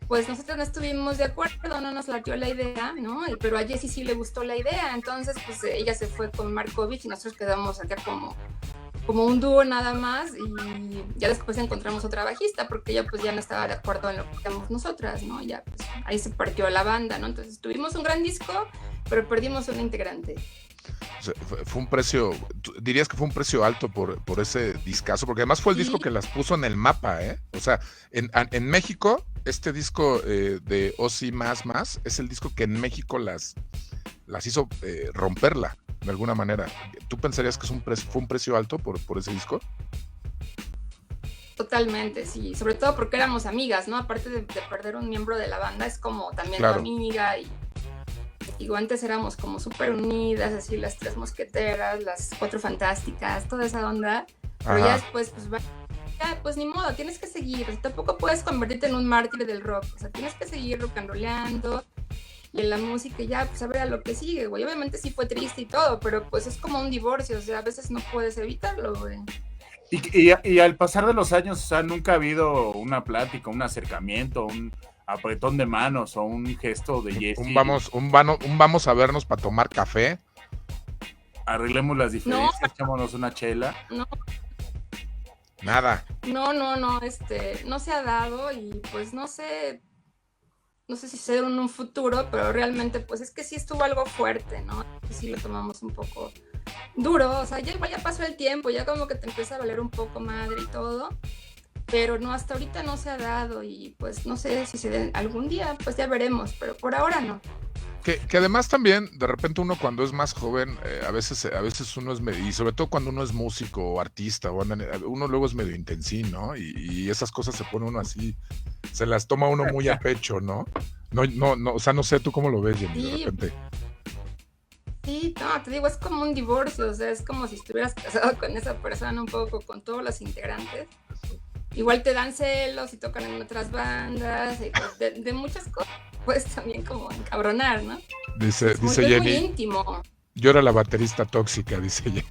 S4: pues nosotros no estuvimos de acuerdo, no nos latió la idea, ¿no? Pero a Jessie sí le gustó la idea, entonces pues ella se fue con Markovich y nosotros quedamos acá como un dúo nada más y ya después encontramos otra bajista porque ella pues ya no estaba de acuerdo en lo que hacíamos nosotras, ¿no? Ya pues ahí se partió la banda, ¿no? Entonces tuvimos un gran disco, pero perdimos un integrante.
S3: O sea, fue un precio, dirías que fue un precio alto por ese discazo, porque además fue el disco que las puso en el mapa, ¿eh? O sea, en México, este disco de Ozzy Más es el disco que en México las hizo romperla de alguna manera. ¿Tú pensarías que fue un precio alto por ese disco?
S4: Totalmente, sí, sobre todo porque éramos amigas, ¿no? Aparte de perder un miembro de la banda, es como también tu amiga y digo, antes éramos como súper unidas, así las 3 mosqueteras, las 4 fantásticas, toda esa onda, pero ya después pues ni modo, tienes que seguir, tampoco puedes convertirte en un mártir del rock, o sea, tienes que seguir rock and rollando y en la música ya, pues a ver a lo que sigue, güey, obviamente sí fue triste y todo, pero pues es como un divorcio, o sea, a veces no puedes evitarlo, güey.
S2: Y al pasar de los años, o sea, nunca ha habido una plática, un acercamiento, un apretón de manos o un gesto de Jessie.
S3: Un vamos a vernos para tomar café.
S2: Arreglemos las diferencias, echémonos una chela.
S4: No.
S3: Nada.
S4: No, no se ha dado y pues no sé si será en un futuro, pero realmente pues es que sí estuvo algo fuerte, ¿no? Sí lo tomamos un poco duro, o sea, ya pasó el tiempo, ya como que te empieza a valer un poco madre y todo, pero no, hasta ahorita no se ha dado y pues no sé si se den algún día, pues ya veremos, pero por ahora no.
S3: Que además también, de repente uno cuando es más joven, a veces uno es medio, y sobre todo cuando uno es músico o artista, uno luego es medio intensín, ¿no? Y esas cosas se pone uno así, se las toma uno muy a pecho, ¿no? No, o sea, no sé tú cómo lo ves, Jenny, de repente.
S4: Sí, no, te digo, es como un divorcio, o sea, es como si estuvieras casado con esa persona un poco, con todos los integrantes. Igual te dan celos y tocan en otras bandas, y de muchas cosas, pues también como encabronar, ¿no?
S3: Dice
S4: Jenny.
S3: Muy íntimo. Yo era la baterista tóxica, dice Jenny.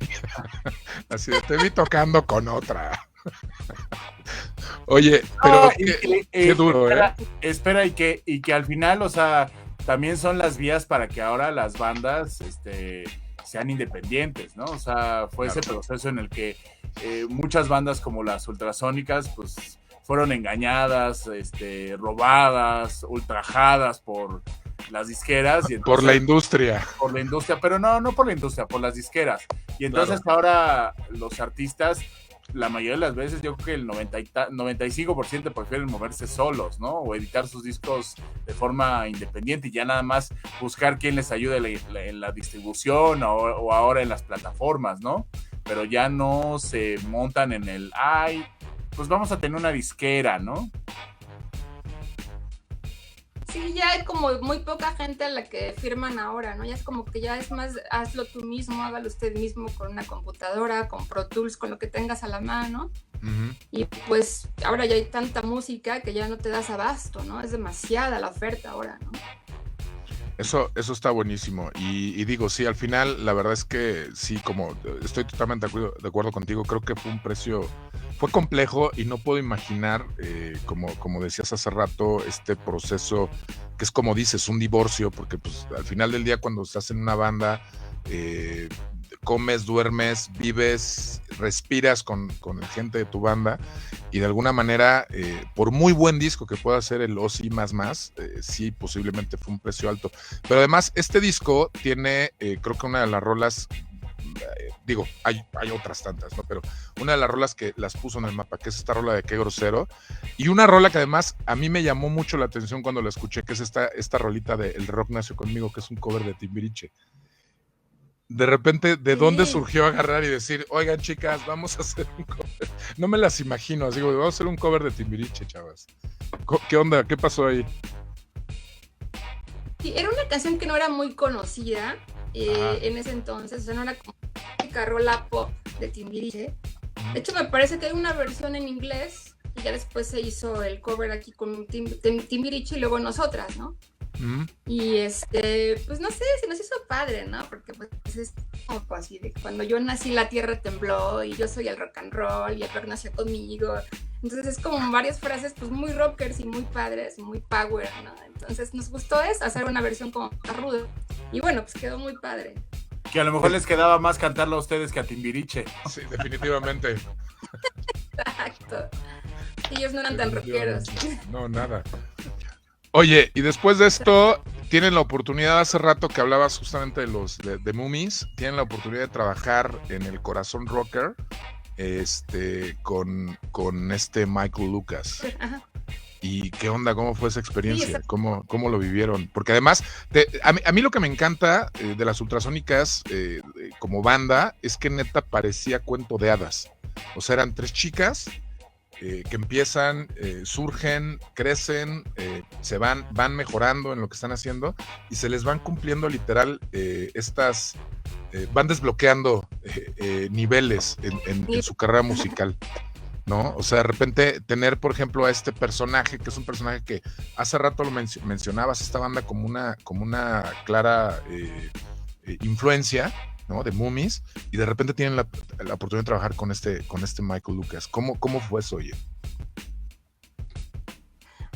S3: Así de, te vi tocando con otra. Oye, pero qué duro,
S2: espera, y que al final, o sea, también son las vías para que ahora las bandas sean independientes, ¿no? O sea, fue ese proceso en el que muchas bandas como las ultrasónicas, pues fueron engañadas, robadas, ultrajadas por las disqueras. Y entonces,
S3: por la industria.
S2: Por la industria, pero no por la industria, por las disqueras. Y entonces ahora los artistas, la mayoría de las veces, yo creo que el 95% prefieren moverse solos, ¿no? O editar sus discos de forma independiente y ya nada más buscar quién les ayude en la distribución o ahora en las plataformas, ¿no? Pero ya no se montan en el, pues vamos a tener una disquera, ¿no?
S4: Sí, ya hay como muy poca gente a la que firman ahora, ¿no? Ya es como que ya es más, hazlo tú mismo, hágalo usted mismo con una computadora, con Pro Tools, con lo que tengas a la mano. Uh-huh. Y pues ahora ya hay tanta música que ya no te das abasto, ¿no? Es demasiada la oferta ahora, ¿no?
S3: Eso está buenísimo. Y digo, sí, al final, la verdad es que sí, como estoy totalmente de acuerdo contigo, creo que fue complejo y no puedo imaginar, como decías hace rato, este proceso que es como dices, un divorcio, porque pues al final del día cuando estás en una banda, comes, duermes, vives, respiras con la gente de tu banda y de alguna manera, por muy buen disco que pueda ser el OSI sí, posiblemente fue un precio alto. Pero además, este disco tiene, creo que una de las rolas, digo, hay otras tantas, ¿no? Pero una de las rolas que las puso en el mapa, que es esta rola de Qué Grosero, y una rola que además a mí me llamó mucho la atención cuando la escuché, que es esta rolita de El Rock Nació Conmigo, que es un cover de Timbiriche. De repente, ¿de dónde surgió agarrar y decir, oigan, chicas, vamos a hacer un cover? No me las imagino, digo, vamos a hacer un cover de Timbiriche, chavas. ¿Qué onda? ¿Qué pasó ahí?
S4: Sí, era una canción que no era muy conocida en ese entonces, o sea, no era como una rola pop de Timbiriche. De hecho, me parece que hay una versión en inglés y ya después se hizo el cover aquí con Timbiriche y luego nosotras, ¿no? Y pues no sé, se nos hizo padre, ¿no? Porque pues es como así de cuando yo nací la tierra tembló y yo soy el rock and roll y el rock nació conmigo. Entonces es como varias frases pues muy rockers y muy padres y muy power, ¿no? Entonces nos gustó hacer una versión como más ruda. Y bueno, pues quedó muy padre.
S2: Que a lo mejor les quedaba más cantarlo a ustedes que a Timbiriche.
S3: Sí, definitivamente.
S4: Exacto. Ellos no eran tan rockeros.
S3: No, nada. Oye, y después de esto, tienen la oportunidad, hace rato que hablabas justamente de los de Mummies, tienen la oportunidad de trabajar en el Corazón Rocker, con Michael Lucas. Ajá. ¿Y qué onda? ¿Cómo fue esa experiencia? ¿Cómo lo vivieron? Porque además, a mí lo que me encanta de las Ultrasónicas como banda es que neta parecía cuento de hadas. O sea, eran 3 chicas que empiezan, surgen, crecen, se van mejorando en lo que están haciendo y se les van cumpliendo literal van desbloqueando niveles en su carrera musical, ¿no? O sea, de repente tener, por ejemplo, a este personaje, que es un personaje que hace rato lo mencionabas, esta banda como una clara influencia, ¿no? De Mummies, y de repente tienen la oportunidad de trabajar con este Michael Lucas. ¿Cómo fue eso, oye?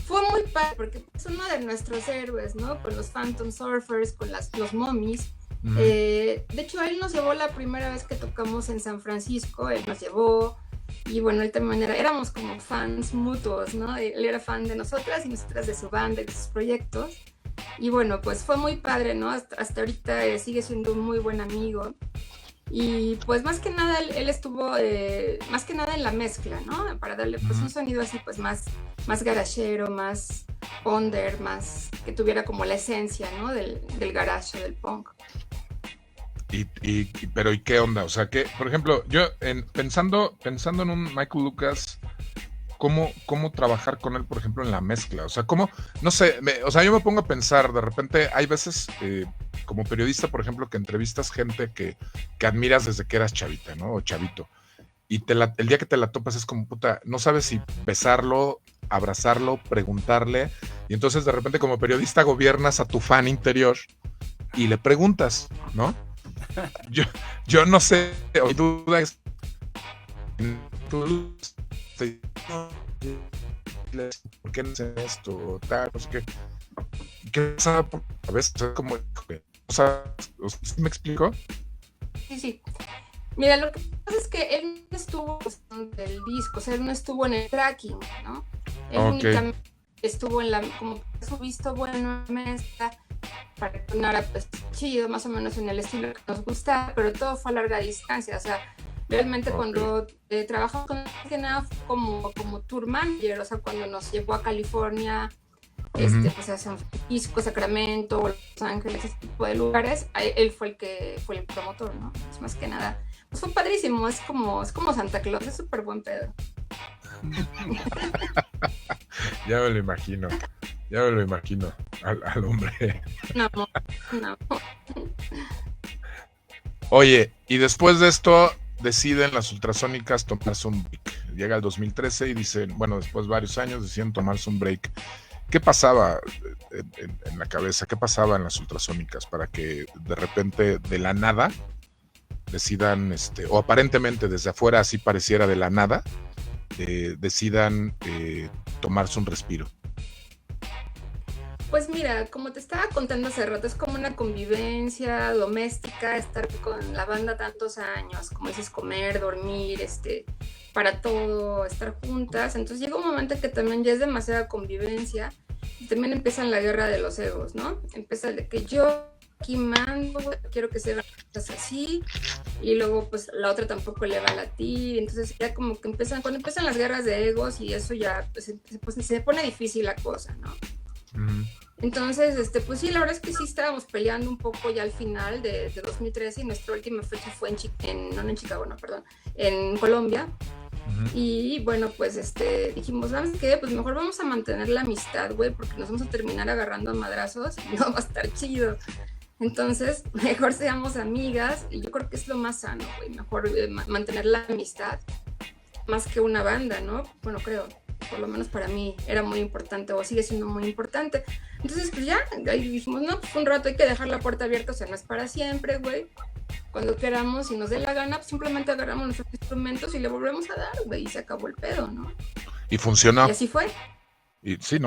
S4: Fue muy padre, porque es uno de nuestros héroes, ¿no? Con los Phantom Surfers, con los Mummies. Uh-huh. De hecho, él nos llevó la primera vez que tocamos en San Francisco, él nos llevó, y bueno, él también éramos como fans mutuos, ¿no? Él era fan de nosotras y nosotras de su banda y de sus proyectos. Y bueno, pues fue muy padre, ¿no? Hasta ahorita sigue siendo un muy buen amigo. Y pues más que nada, él estuvo más que nada en la mezcla, ¿no? Para darle pues un sonido así pues más garachero, más under, más que tuviera como la esencia, ¿no? Del garage, del punk.
S3: Pero ¿y qué onda? O sea, que, por ejemplo, yo pensando en un Michael Lucas, ¿cómo trabajar con él, por ejemplo, en la mezcla? O sea, no sé, o sea, yo me pongo a pensar, de repente hay veces, como periodista, por ejemplo, que entrevistas gente que admiras desde que eras chavita, ¿no? O chavito. Y el día que te la topas es como, puta, no sabes si besarlo, abrazarlo, preguntarle, y entonces de repente como periodista gobiernas a tu fan interior y le preguntas, ¿no? Yo no sé, mi duda es, ¿por qué no hacen esto? O tal, no sé qué. ¿Qué pasa? A veces es como, o sea, ¿me explico?
S4: Sí. Mira, lo que pasa es que él no estuvo en el disco, o sea, él no estuvo en el tracking, ¿no? Él únicamente estuvo en como su visto bueno mezcla para que sonara pues chido, más o menos en el estilo que nos gusta, pero todo fue a larga distancia, o sea, realmente cuando trabajamos con él como tour manager, o sea, cuando nos llevó a California, pues a San Francisco, Sacramento, Los Ángeles, ese tipo de lugares, él fue el promotor, ¿no? Es más que nada. Pues fue padrísimo, es como Santa Claus, es súper buen pedo.
S3: Ya me lo imagino al hombre.
S4: No.
S3: Oye, y después de esto deciden las Ultrasónicas tomarse un break. Llega el 2013 y dicen, bueno, después de varios años deciden tomarse un break. ¿Qué pasaba en la cabeza? ¿Qué pasaba en las Ultrasónicas para que de repente de la nada decidan, o aparentemente desde afuera así pareciera de la nada, decidan tomarse un respiro?
S4: Pues mira, como te estaba contando hace rato, es como una convivencia doméstica, estar con la banda tantos años, como dices, comer, dormir, para todo, estar juntas. Entonces llega un momento que también ya es demasiada convivencia y también empieza la guerra de los egos, ¿no? Empieza el de que yo aquí mando, quiero que se vean cosas así, y luego pues la otra tampoco le va a latir, entonces ya como que cuando empiezan las guerras de egos y eso ya pues se pone difícil la cosa, ¿no? Entonces, pues sí, la verdad es que sí estábamos peleando un poco ya al final de 2013 y nuestra última fecha fue en Colombia. Y bueno, pues dijimos, ¿sabes qué? Pues mejor vamos a mantener la amistad, güey, porque nos vamos a terminar agarrando a madrazos y no va a estar chido. Entonces, mejor seamos amigas y yo creo que es lo más sano, güey, mejor mantener la amistad más que una banda, ¿no? Bueno, creo. Por lo menos para mí era muy importante o sigue siendo muy importante. Entonces, pues ya, ahí dijimos, no, pues un rato hay que dejar la puerta abierta, o sea, no es para siempre, güey. Cuando queramos y nos dé la gana, pues simplemente agarramos nuestros instrumentos y le volvemos a dar, güey, y se acabó el pedo, ¿no?
S3: Y funcionó.
S4: Y así fue.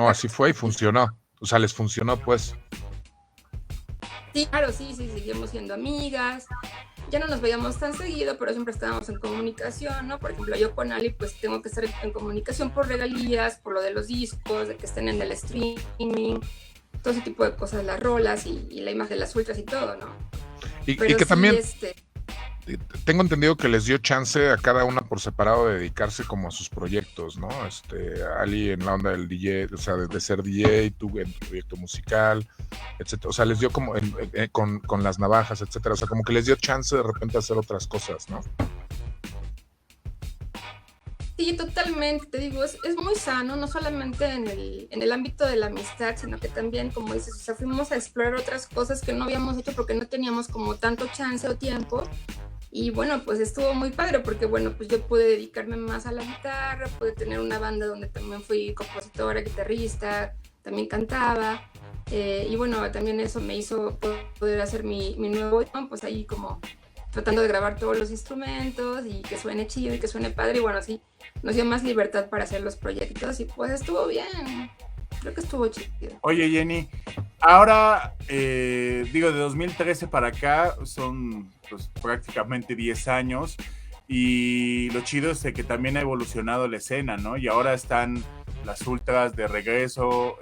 S3: Así fue y funcionó. O sea, les funcionó, pues.
S4: Sí, claro, sí, seguimos siendo amigas. Ya no nos veíamos tan seguido, pero siempre estábamos en comunicación, ¿no? Por ejemplo, yo con Ali, pues tengo que estar en comunicación por regalías, por lo de los discos, de que estén en el streaming, todo ese tipo de cosas, las rolas y la imagen de las ultras y todo, ¿no?
S3: Y que sí, también tengo entendido que les dio chance a cada una por separado de dedicarse como a sus proyectos, ¿no? Ali en la onda del DJ, o sea, de ser DJ, tú en tu proyecto musical, etcétera. O sea, les dio como con las navajas, etcétera. O sea, como que les dio chance de repente hacer otras cosas, ¿no?
S4: Sí, totalmente, te digo, es muy sano, no solamente en el ámbito de la amistad, sino que también, como dices, o sea, fuimos a explorar otras cosas que no habíamos hecho porque no teníamos como tanto chance o tiempo. Y bueno, pues estuvo muy padre porque bueno, pues yo pude dedicarme más a la guitarra, pude tener una banda donde también fui compositora, guitarrista, también cantaba. Y bueno, también eso me hizo poder hacer mi nuevo, pues ahí como tratando de grabar todos los instrumentos y que suene chido y que suene padre. Y bueno, sí, nos dio más libertad para hacer los proyectos y pues estuvo bien. Creo que estuvo chido.
S2: Oye, Jenny, ahora, de 2013 para acá son pues, prácticamente 10 años y lo chido es que también ha evolucionado la escena, ¿no? Y ahora están las ultras de regreso,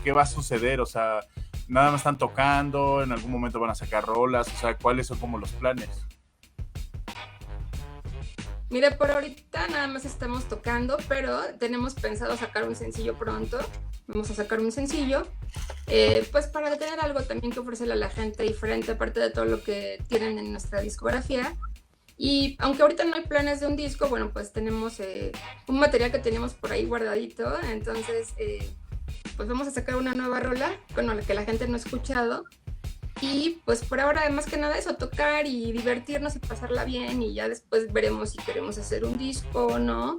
S2: ¿qué va a suceder? O sea, nada más están tocando, en algún momento van a sacar rolas, o sea, ¿cuáles son como los planes?
S4: Mire, por ahorita nada más estamos tocando, pero tenemos pensado sacar un sencillo pronto. Vamos a sacar un sencillo, pues para tener algo también que ofrecerle a la gente diferente, aparte de todo lo que tienen en nuestra discografía. Y aunque ahorita no hay planes de un disco, bueno, pues tenemos un material que tenemos por ahí guardadito, entonces pues vamos a sacar una nueva rola con la que la gente no ha escuchado. Y pues por ahora, más que nada eso, tocar y divertirnos y pasarla bien, y ya después veremos si queremos hacer un disco o no.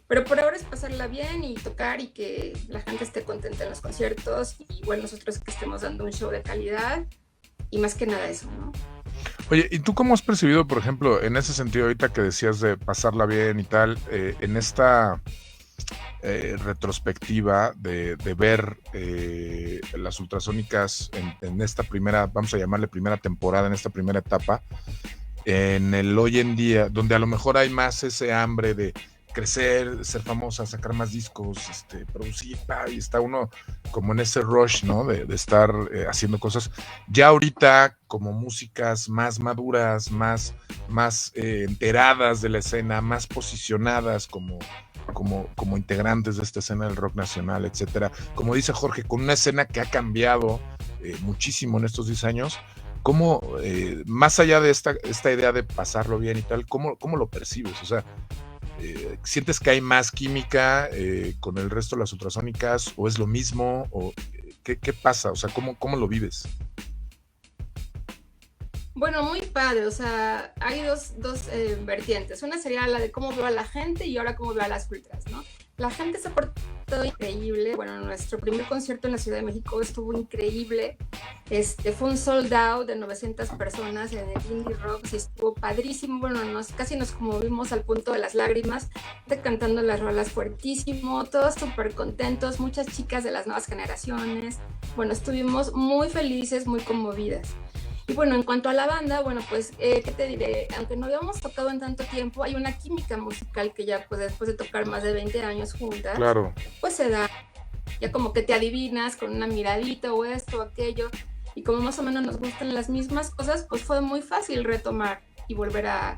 S4: Pero por ahora es pasarla bien y tocar y que la gente esté contenta en los conciertos, y igual nosotros que estemos dando un show de calidad, y más que nada eso, ¿no?
S3: Oye, ¿y tú cómo has percibido, por ejemplo, en ese sentido ahorita que decías de pasarla bien y tal, en esta retrospectiva de ver las ultrasónicas en esta primera, vamos a llamarle primera temporada, en esta primera etapa, en el hoy en día, donde a lo mejor hay más ese hambre de crecer, ser famosa, sacar más discos, producir, y está uno como en ese rush, ¿no? De estar haciendo cosas. Ya ahorita, como músicas más maduras, más enteradas de la escena, más posicionadas como integrantes de esta escena del rock nacional, etcétera. Como dice Jorge, con una escena que ha cambiado muchísimo en estos 10 años, ¿cómo, más allá de esta idea de pasarlo bien y tal, cómo lo percibes? O sea, ¿sientes que hay más química con el resto de las ultrasónicas, o es lo mismo, o qué pasa? O sea, ¿cómo lo vives?
S4: Bueno, muy padre, o sea, hay dos vertientes. Una sería la de cómo veo a la gente, y ahora cómo veo a las ultras, ¿no? La gente se ha portado increíble. Bueno, nuestro primer concierto en la Ciudad de México estuvo increíble. Fue un sold out de 900 personas en el Indie Rock, y estuvo padrísimo. Bueno, casi nos conmovimos al punto de las lágrimas, cantando las rolas fuertísimo, todos súper contentos, muchas chicas de las nuevas generaciones. Bueno, estuvimos muy felices, muy conmovidas. Y bueno, en cuanto a la banda, bueno, pues, ¿qué te diré? Aunque no habíamos tocado en tanto tiempo, hay una química musical que ya, pues, después de tocar más de 20 años juntas,
S3: claro,
S4: pues se da, ya como que te adivinas con una miradita o esto o aquello, y como más o menos nos gustan las mismas cosas, pues fue muy fácil retomar y volver a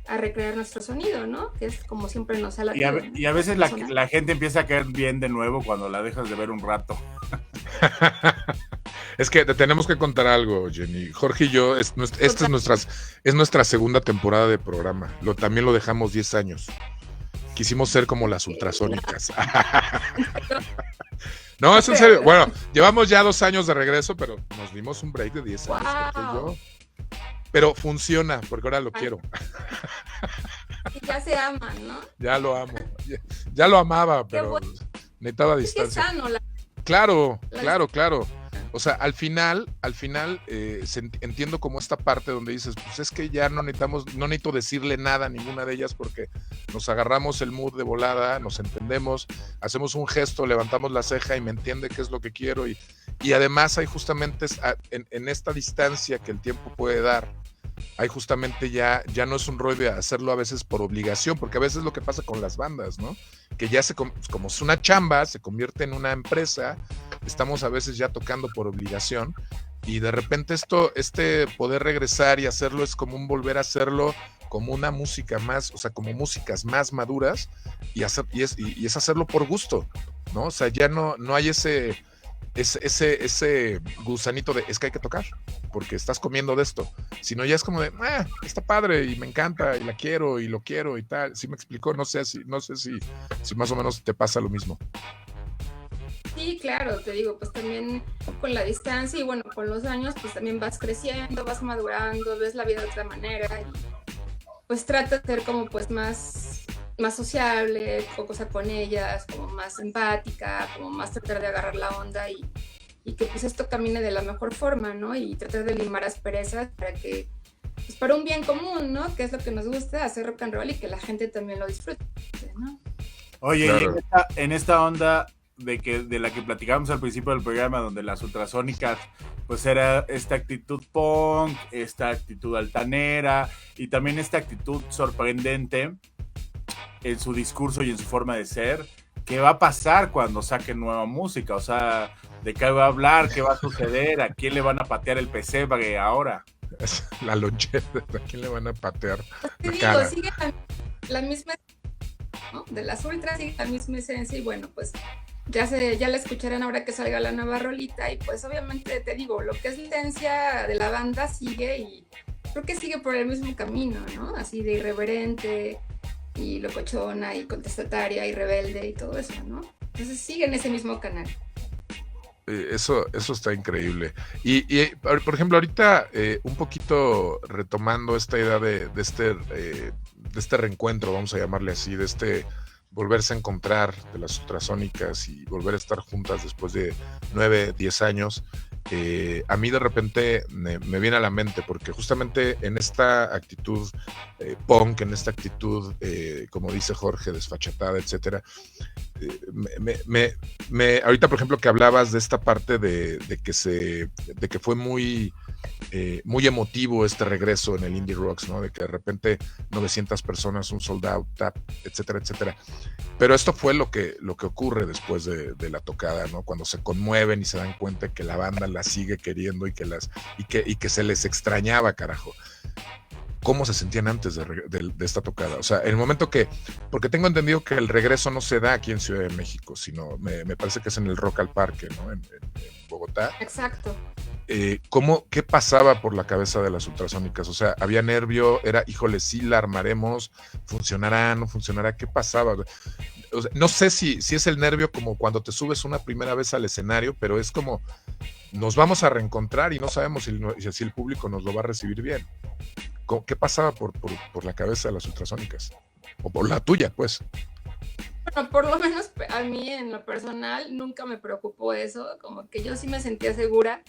S4: recrear nuestro sonido, ¿no? Que es como siempre nos ha latido.
S2: Y a veces la gente empieza a caer bien de nuevo cuando la dejas de ver un rato.
S3: Es que te tenemos que contar algo, Jenny. Jorge y yo, esta es nuestra segunda temporada de programa. También lo dejamos 10 años. Quisimos ser como las ultrasónicas. No, es en serio. Bueno, llevamos ya 2 años de regreso, pero nos dimos un break de 10 años. Jorge y yo. Pero funciona, porque ahora lo quiero.
S4: Y ya se aman, ¿no?
S3: Ya lo amo. Ya lo amaba, pero necesitaba distancia.
S4: Es sano,
S3: Claro. O sea, al final entiendo como esta parte donde dices, pues es que ya no necesito decirle nada a ninguna de ellas, porque nos agarramos el mood de volada, nos entendemos, hacemos un gesto, levantamos la ceja y me entiende qué es lo que quiero, y además hay justamente en esta distancia que el tiempo puede dar, hay justamente ya no es un rollo de hacerlo a veces por obligación, porque a veces lo que pasa con las bandas, ¿no? Que ya como es una chamba, se convierte en una empresa, estamos a veces ya tocando por obligación, y de repente poder regresar y hacerlo es como un volver a hacerlo como una música más, o sea, como músicas más maduras, y es hacerlo por gusto, ¿no? O sea, ya no hay ese gusanito de es que hay que tocar porque estás comiendo de esto, sino ya es como de está padre y me encanta y la quiero y lo quiero y tal. ¿Sí me explicó? No sé si más o menos te pasa lo mismo.
S4: Sí, claro, te digo, pues también con la distancia y bueno, con los años, pues también vas creciendo, vas madurando, ves la vida de otra manera, y pues trata de ser como pues más sociable, cosa con ellas, como más empática, como más tratar de agarrar la onda, y que pues esto camine de la mejor forma, ¿no? Y tratar de limar asperezas para que, pues para un bien común, ¿no? Que es lo que nos gusta, hacer rock and roll y que la gente también lo disfrute, ¿no?
S2: Oye,
S3: claro.
S2: Y en esta onda de la que platicábamos al principio del programa, donde las ultrasónicas, pues era esta actitud punk, esta actitud altanera, y también esta actitud sorprendente en su discurso y en su forma de ser. ¿Qué va a pasar cuando saquen nueva música? O sea, ¿de qué va a hablar? ¿Qué va a suceder? ¿A quién le van a patear el pesebre ahora?
S3: La lonchera, ¿a quién le van a patear
S4: Te
S3: la
S4: digo,
S3: cara?
S4: sigue la misma, ¿no? De las ultras y la misma esencia, y bueno, pues ya la escucharán ahora que salga la nueva rolita, y pues obviamente te digo, lo que es la esencia de la banda sigue, y creo que sigue por el mismo camino, ¿no? Así de irreverente y locochona y contestataria y rebelde y todo eso, ¿no? Entonces sigue en ese mismo canal.
S3: Eso está increíble. Y por ejemplo, ahorita un poquito retomando esta idea de este reencuentro, vamos a llamarle así, de este volverse a encontrar de las ultrasónicas y volver a estar juntas después de 9, 10 años, a mí de repente me viene a la mente, porque justamente en esta actitud punk, en esta actitud, como dice Jorge, desfachatada, etcétera, ahorita, por ejemplo, que hablabas de esta parte de que fue muy emotivo este regreso en el Indie Rocks, ¿no? De que de repente 900 personas, un sold out, tap, etcétera, etcétera. Pero esto fue lo que ocurre después de la tocada, ¿no? Cuando se conmueven y se dan cuenta que la banda las sigue queriendo y que se les extrañaba, carajo. ¿Cómo se sentían antes de esta tocada? O sea, el momento porque tengo entendido que el regreso no se da aquí en Ciudad de México, sino me parece que es en el Rock al Parque, ¿no? En Bogotá.
S4: Exacto.
S3: ¿Qué pasaba por la cabeza de las ultrasónicas? O sea, había nervio, era, híjole, sí la armaremos, funcionará, no funcionará, ¿qué pasaba? O sea, no sé si es el nervio como cuando te subes una primera vez al escenario, pero es como, nos vamos a reencontrar y no sabemos si el público nos lo va a recibir bien. ¿Qué pasaba por la cabeza de las ultrasónicas? O por la tuya, pues.
S4: Bueno, por lo menos a mí en lo personal nunca me preocupó eso, como que yo sí me sentía segura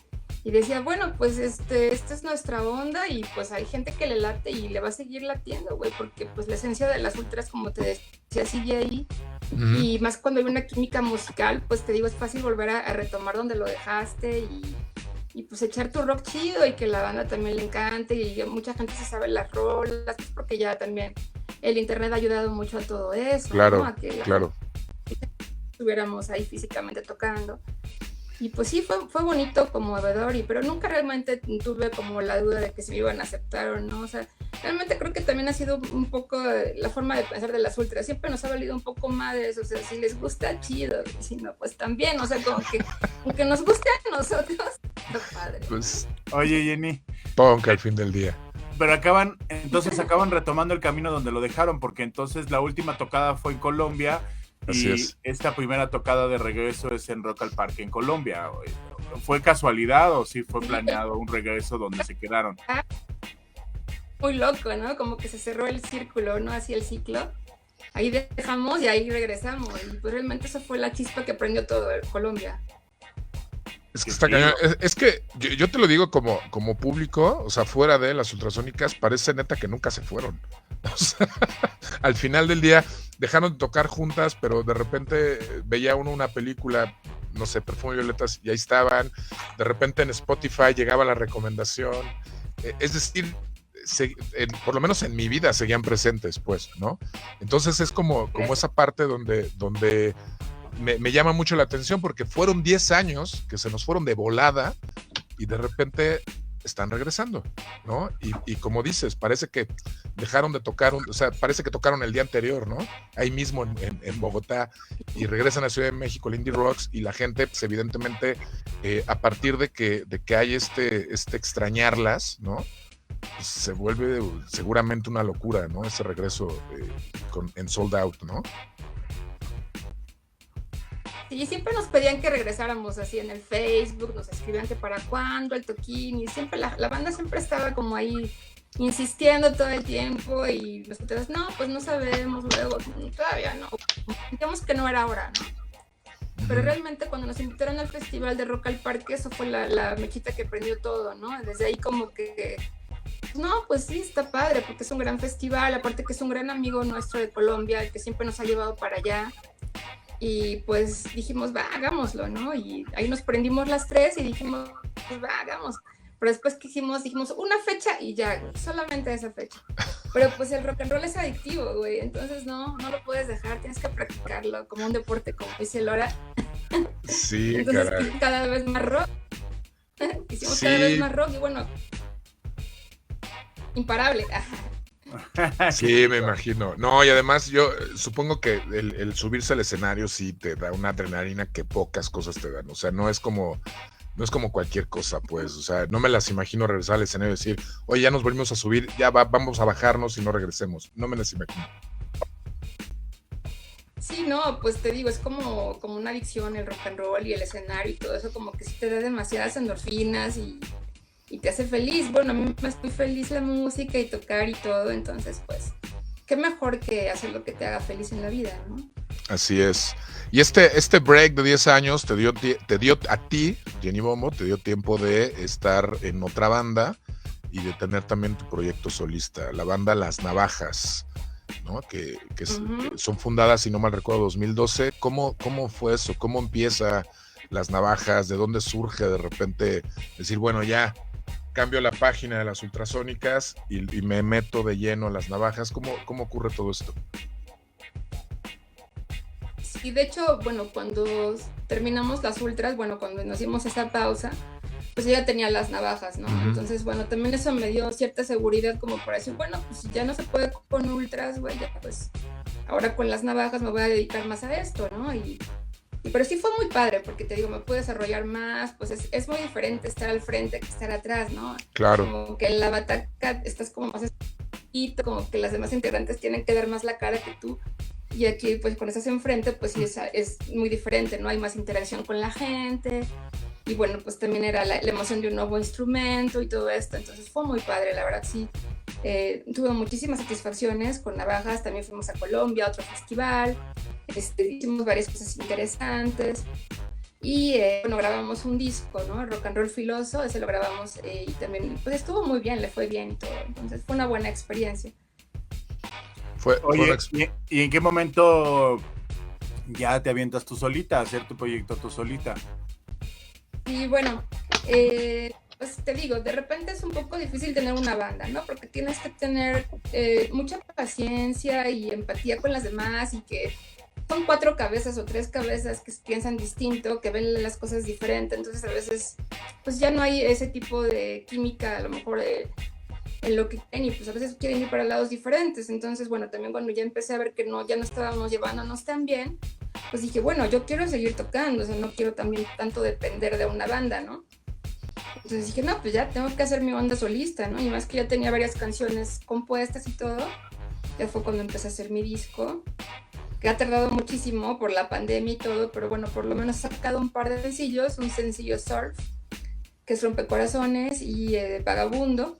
S4: y decía, bueno, pues esta es nuestra onda, y pues hay gente que le late y le va a seguir latiendo, güey, porque pues la esencia de las ultras, como te decía, sigue ahí. Uh-huh. Y más cuando hay una química musical, pues te digo, es fácil volver a retomar donde lo dejaste y pues echar tu rock chido, y que la banda también le encante, y mucha gente se sabe las rolas, pues porque ya también el internet ha ayudado mucho a todo eso,
S3: claro,
S4: ¿no? A que estuviéramos ahí físicamente tocando. Y pues sí, fue bonito, conmovedor, pero nunca realmente tuve como la duda de que se me iban a aceptar o no. O sea, realmente creo que también ha sido un poco la forma de pensar de las ultras. Siempre nos ha valido un poco madres, o sea, si les gusta, chido, y si no, pues también, o sea, como que aunque nos guste a nosotros, está padre.
S2: Pues, oye, Jenny.
S3: Punk al fin del día.
S2: Pero acaban retomando el camino donde lo dejaron, porque entonces la última tocada fue en Colombia.
S3: Así
S2: y
S3: es.
S2: Esta primera tocada de regreso es en Rock al Parque en Colombia. ¿Fue casualidad o sí fue planeado un regreso donde se quedaron?
S4: Muy loco, ¿no? Como que se cerró el círculo, ¿no? Así el ciclo. Ahí dejamos y ahí regresamos. Y pues realmente eso fue la chispa que prendió todo en Colombia.
S3: Es que está cañón. Es que yo te lo digo como público, o sea, fuera de las ultrasónicas, parece neta que nunca se fueron. O sea, al final del día dejaron de tocar juntas, pero de repente veía uno una película, no sé, Perfume Violetas, y ahí estaban. De repente en Spotify llegaba la recomendación. Es decir, por lo menos en mi vida seguían presentes, pues, ¿no? Entonces es como esa parte donde me llama mucho la atención, porque fueron 10 años que se nos fueron de volada y de repente están regresando, ¿no? Y como dices, parece que dejaron de tocar, o sea, parece que tocaron el día anterior, ¿no? Ahí mismo en Bogotá, y regresan a Ciudad de México, el Indie Rocks, y la gente, pues evidentemente, a partir de que hay este extrañarlas, ¿no? Pues se vuelve seguramente una locura, ¿no? Ese regreso en sold out, ¿no?
S4: Y siempre nos pedían que regresáramos así en el Facebook, nos escribían que para cuándo el toquín, y siempre la banda siempre estaba como ahí insistiendo todo el tiempo, y nosotros, no, pues no sabemos, luego, todavía no, digamos que no era hora, ¿no? Pero realmente cuando nos invitaron al festival de Rock al Parque, eso fue la mechita que prendió todo, ¿no? Desde ahí como que, no, pues sí, está padre, porque es un gran festival, aparte que es un gran amigo nuestro de Colombia, que siempre nos ha llevado para allá. Y pues dijimos, va, hagámoslo, ¿no? Y ahí nos prendimos las tres y dijimos, pues va, hagamos. Pero después que dijimos una fecha y ya, solamente esa fecha. Pero pues el rock and roll es adictivo, güey. Entonces no lo puedes dejar, tienes que practicarlo como un deporte, como dice Lora.
S3: Sí,
S4: entonces,
S3: caray.
S4: cada vez más rock. Hicimos cada vez más rock y bueno, imparable.
S3: Sí, me imagino. No, y además yo supongo que el subirse al escenario sí te da una adrenalina que pocas cosas te dan. O sea, no es como cualquier cosa, pues. O sea, no me las imagino regresar al escenario y decir, oye, ya nos volvimos a subir, vamos a bajarnos y no regresemos. No me las imagino.
S4: Sí, no, pues te digo, es como una adicción el rock and roll y el escenario y todo eso, como que sí te da demasiadas endorfinas y te hace feliz. Bueno, a mí me estoy feliz la música y tocar y todo, entonces pues, qué mejor que hacer lo que te haga feliz en la vida, ¿no?
S3: Así es. Y este break de 10 años te dio a ti, Jenny Bombo, te dio tiempo de estar en otra banda y de tener también tu proyecto solista, la banda Las Navajas, ¿no? Que son fundadas, si no mal recuerdo, 2012. ¿Cómo fue eso? ¿Cómo empieza Las Navajas? ¿De dónde surge de repente decir, bueno, ya cambio la página de las ultrasónicas y me meto de lleno a Las Navajas? ¿Cómo ocurre todo esto?
S4: Sí, de hecho, bueno, cuando terminamos las ultras, bueno, cuando nos dimos esa pausa, pues yo ya tenía Las Navajas, ¿no?
S3: Uh-huh.
S4: Entonces, bueno, también eso me dio cierta seguridad como para decir, bueno, pues ya no se puede con ultras, güey, ya pues ahora con Las Navajas me voy a dedicar más a esto, ¿no? Pero sí fue muy padre, porque te digo, me pude desarrollar más, pues es muy diferente estar al frente que estar atrás, ¿no?
S3: Claro.
S4: Como que en la bataca estás como más esquito, como que las demás integrantes tienen que dar más la cara que tú. Y aquí, pues cuando estás enfrente, pues sí es muy diferente, ¿no? Hay más interacción con la gente. Y bueno, pues también era la emoción de un nuevo instrumento y todo esto. Entonces fue muy padre, la verdad, sí. Tuve muchísimas satisfacciones con Navajas. También fuimos a Colombia, a otro festival. Hicimos varias cosas interesantes. Y bueno, grabamos un disco, ¿no? Rock and Roll Filoso. Ese lo grabamos y también, pues estuvo muy bien, le fue bien y todo. Entonces fue una buena experiencia.
S2: Oye, ¿y en qué momento ya te avientas tú solita a hacer tu proyecto tú solita?
S4: Y bueno, pues te digo, de repente es un poco difícil tener una banda, ¿no? Porque tienes que tener mucha paciencia y empatía con las demás y que son 4 cabezas o 3 cabezas que piensan distinto, que ven las cosas diferente, entonces a veces pues ya no hay ese tipo de química, a lo mejor en lo que quieren, y pues a veces quieren ir para lados diferentes. Entonces, bueno, también cuando ya empecé a ver que ya no estábamos llevándonos tan bien, pues dije, bueno, yo quiero seguir tocando, o sea, no quiero también tanto depender de una banda, ¿no? Entonces dije, no, pues ya tengo que hacer mi banda solista, ¿no? Y más que ya tenía varias canciones compuestas y todo, ya fue cuando empecé a hacer mi disco, que ha tardado muchísimo por la pandemia y todo, pero bueno, por lo menos he sacado un par de sencillos, un sencillo Surf, que es Rompecorazones, y Vagabundo.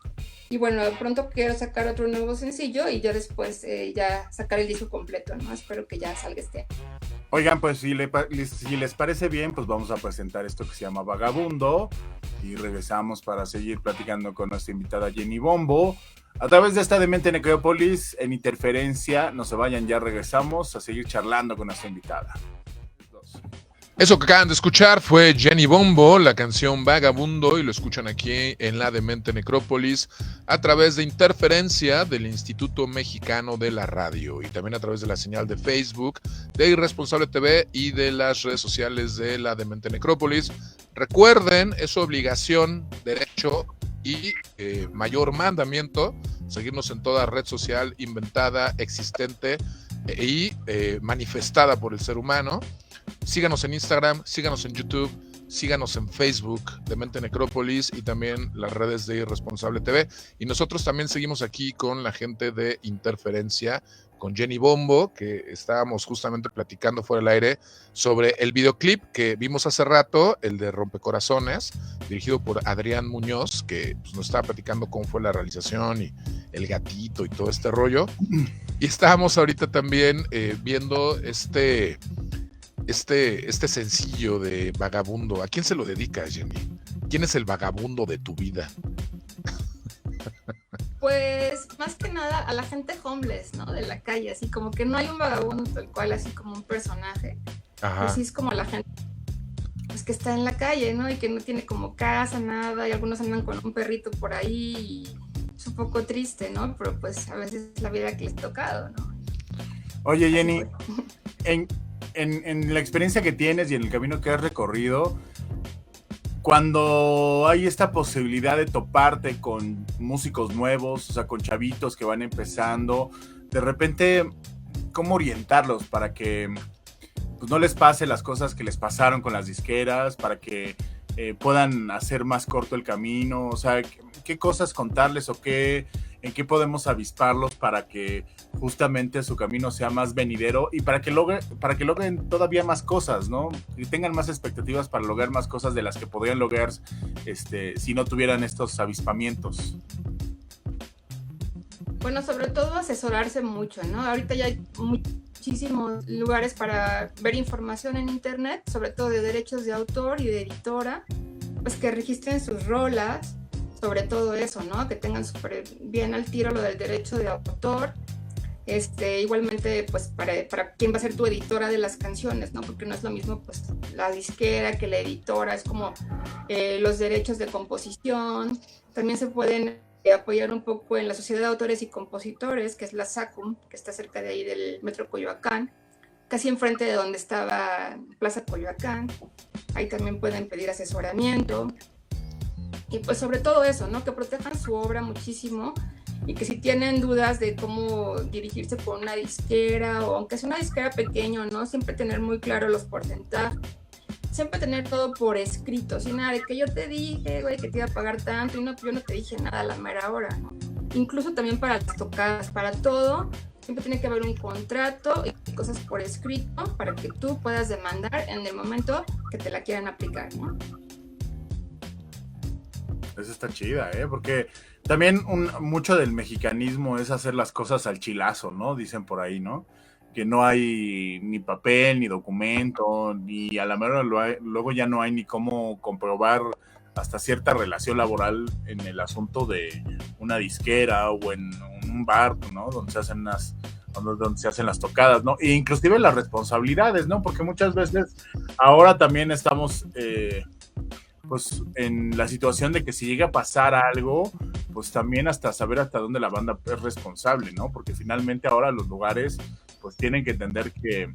S4: Y bueno, pronto quiero sacar otro nuevo sencillo y ya después ya sacar el disco completo, ¿no? Espero que ya salga este año.
S2: Oigan, pues si les parece bien, pues vamos a presentar esto que se llama Vagabundo y regresamos para seguir platicando con nuestra invitada Jenny Bombo a través de esta Demente Necrópolis en Interferencia. No se vayan, ya regresamos a seguir charlando con nuestra invitada.
S3: Eso que acaban de escuchar fue Jenny Bombo, la canción Vagabundo, y lo escuchan aquí en la Demente Necrópolis a través de Interferencia del Instituto Mexicano de la Radio y también a través de la señal de Facebook de Irresponsable TV y de las redes sociales de la Demente Necrópolis. Recuerden, es obligación, derecho y mayor mandamiento seguirnos en toda red social inventada, existente y manifestada por el ser humano. Síganos en Instagram, síganos en YouTube, síganos en Facebook, Demente Necrópolis, y también las redes de Irresponsable TV. Y nosotros también seguimos aquí con la gente de Interferencia, con Jenny Bombo, que estábamos justamente platicando fuera del aire sobre el videoclip que vimos hace rato, el de Rompecorazones, dirigido por Adrián Muñoz, que pues, nos estaba platicando cómo fue la realización y el gatito y todo este rollo. Y estábamos ahorita también viendo este sencillo de Vagabundo. ¿A quién se lo dedicas, Jenny? ¿Quién es el vagabundo de tu vida?
S4: Pues más que nada a la gente homeless, ¿no? De la calle, así como que no hay un vagabundo tal cual, así como un personaje.
S3: Ajá.
S4: Así es como la gente pues, que está en la calle, ¿no? Y que no tiene como casa, nada, y algunos andan con un perrito por ahí y es un poco triste, ¿no? Pero pues a veces es la vida que les ha tocado, ¿no?
S2: Oye, Jenny, en la experiencia que tienes y en el camino que has recorrido, cuando hay esta posibilidad de toparte con músicos nuevos, o sea, con chavitos que van empezando, de repente, ¿cómo orientarlos para que pues, no les pase las cosas que les pasaron con las disqueras, para que puedan hacer más corto el camino? O sea, ¿qué cosas contarles o en qué podemos avisparlos para que justamente su camino sea más venidero y para que logren todavía más cosas, ¿no? Y tengan más expectativas para lograr más cosas de las que podrían lograr si no tuvieran estos avispamientos?
S4: Bueno, sobre todo asesorarse mucho, ¿no? Ahorita ya hay muchísimos lugares para ver información en internet, sobre todo de derechos de autor y de editora, pues que registren sus rolas, sobre todo eso, ¿no? Que tengan súper bien al tiro lo del derecho de autor. Igualmente, pues para quién va a ser tu editora de las canciones, ¿no? Porque no es lo mismo, pues, la disquera que la editora, es como los derechos de composición. También se pueden apoyar un poco en la Sociedad de Autores y Compositores, que es la SACUM, que está cerca de ahí del Metro Coyoacán, casi enfrente de donde estaba Plaza Coyoacán. Ahí también pueden pedir asesoramiento. Y pues sobre todo eso, ¿no? Que protejan su obra muchísimo y que si tienen dudas de cómo dirigirse por una disquera o aunque sea una disquera pequeña, ¿no? Siempre tener muy claro los porcentajes. Siempre tener todo por escrito, sin nada de que yo te dije, güey, que te iba a pagar tanto y no, yo no te dije nada a la mera hora, ¿no? Incluso también para las tocadas, para todo, siempre tiene que haber un contrato y cosas por escrito para que tú puedas demandar en el momento que te la quieran aplicar, ¿no?
S2: Eso está chida, porque también mucho del mexicanismo es hacer las cosas al chilazo, ¿no? Dicen por ahí, ¿no? Que no hay ni papel, ni documento, ni a la mera luego ya no hay ni cómo comprobar hasta cierta relación laboral en el asunto de una disquera o en un bar, ¿no? Donde se hacen las tocadas, ¿no? E inclusive las responsabilidades, ¿no? Porque muchas veces ahora también estamos pues en la situación de que si llega a pasar algo, pues también hasta saber hasta dónde la banda es responsable, ¿no? Porque finalmente ahora los lugares pues tienen que entender que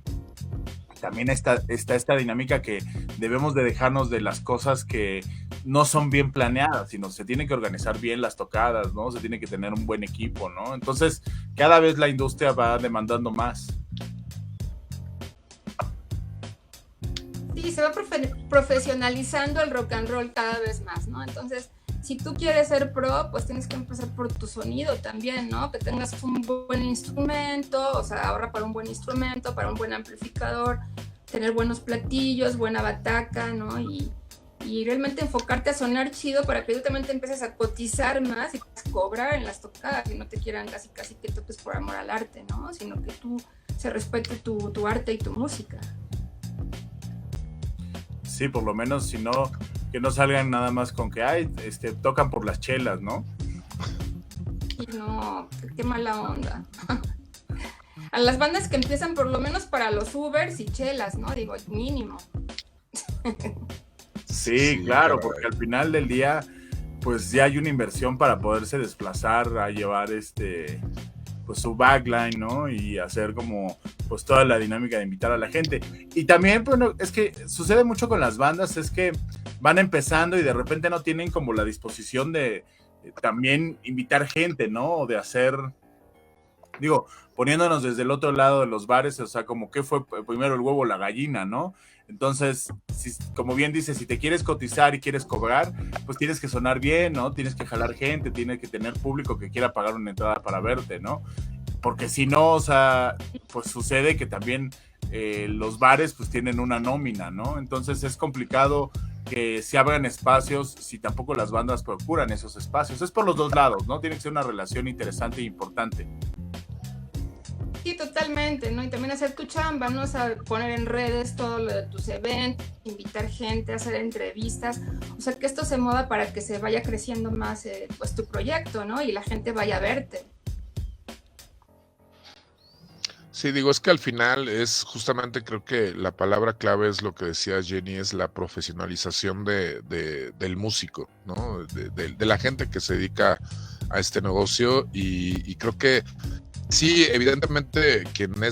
S2: también está esta dinámica que debemos de dejarnos de las cosas que no son bien planeadas, sino se tienen que organizar bien las tocadas, ¿no? Se tiene que tener un buen equipo, ¿no? Entonces, cada vez la industria va demandando más.
S4: Sí, se va profesionalizando el rock and roll cada vez más, ¿no? Entonces, si tú quieres ser pro, pues tienes que empezar por tu sonido también, ¿no? Que tengas un buen instrumento, o sea, ahorra para un buen instrumento, para un buen amplificador, tener buenos platillos, buena bataca, ¿no? Y realmente enfocarte a sonar chido para que tú también te empieces a cotizar más y cobrar en las tocadas y no te quieran casi que toques por amor al arte, ¿no? Sino que tú se respete tu arte y tu música.
S2: Sí, por lo menos, si no, que no salgan nada más con que, tocan por las chelas, ¿no?
S4: Y no, qué mala onda. A las bandas que empiezan por lo menos para los Ubers y chelas, ¿no? Digo, mínimo.
S2: Sí, claro, porque al final del día, pues ya hay una inversión para poderse desplazar a llevar pues su backline, ¿no? Y hacer como pues toda la dinámica de invitar a la gente. Y también, bueno, es que sucede mucho con las bandas, es que van empezando y de repente no tienen como la disposición de también invitar gente, ¿no? O de hacer, digo, poniéndonos desde el otro lado de los bares, o sea, como que fue primero el huevo o la gallina, ¿no? Entonces, como bien dices, si te quieres cotizar y quieres cobrar, pues tienes que sonar bien, ¿no? Tienes que jalar gente, tienes que tener público que quiera pagar una entrada para verte, ¿no? Porque si no, o sea, pues sucede que también los bares pues tienen una nómina, ¿no? Entonces es complicado que se abran espacios si tampoco las bandas procuran esos espacios. Es por los dos lados, ¿no? Tiene que ser una relación interesante e importante.
S4: Sí, totalmente, ¿no? Y también hacer tu chamba, ¿no? O sea, poner en redes todo lo de tus eventos, invitar gente, hacer entrevistas, o sea, que esto se mueva para que se vaya creciendo más, pues, tu proyecto, ¿no? Y la gente vaya a verte.
S3: Sí, digo, es que al final es justamente, creo que la palabra clave es lo que decía Jenny, es la profesionalización del músico, ¿no? De la gente que se dedica a este negocio y creo que Sí, evidentemente quien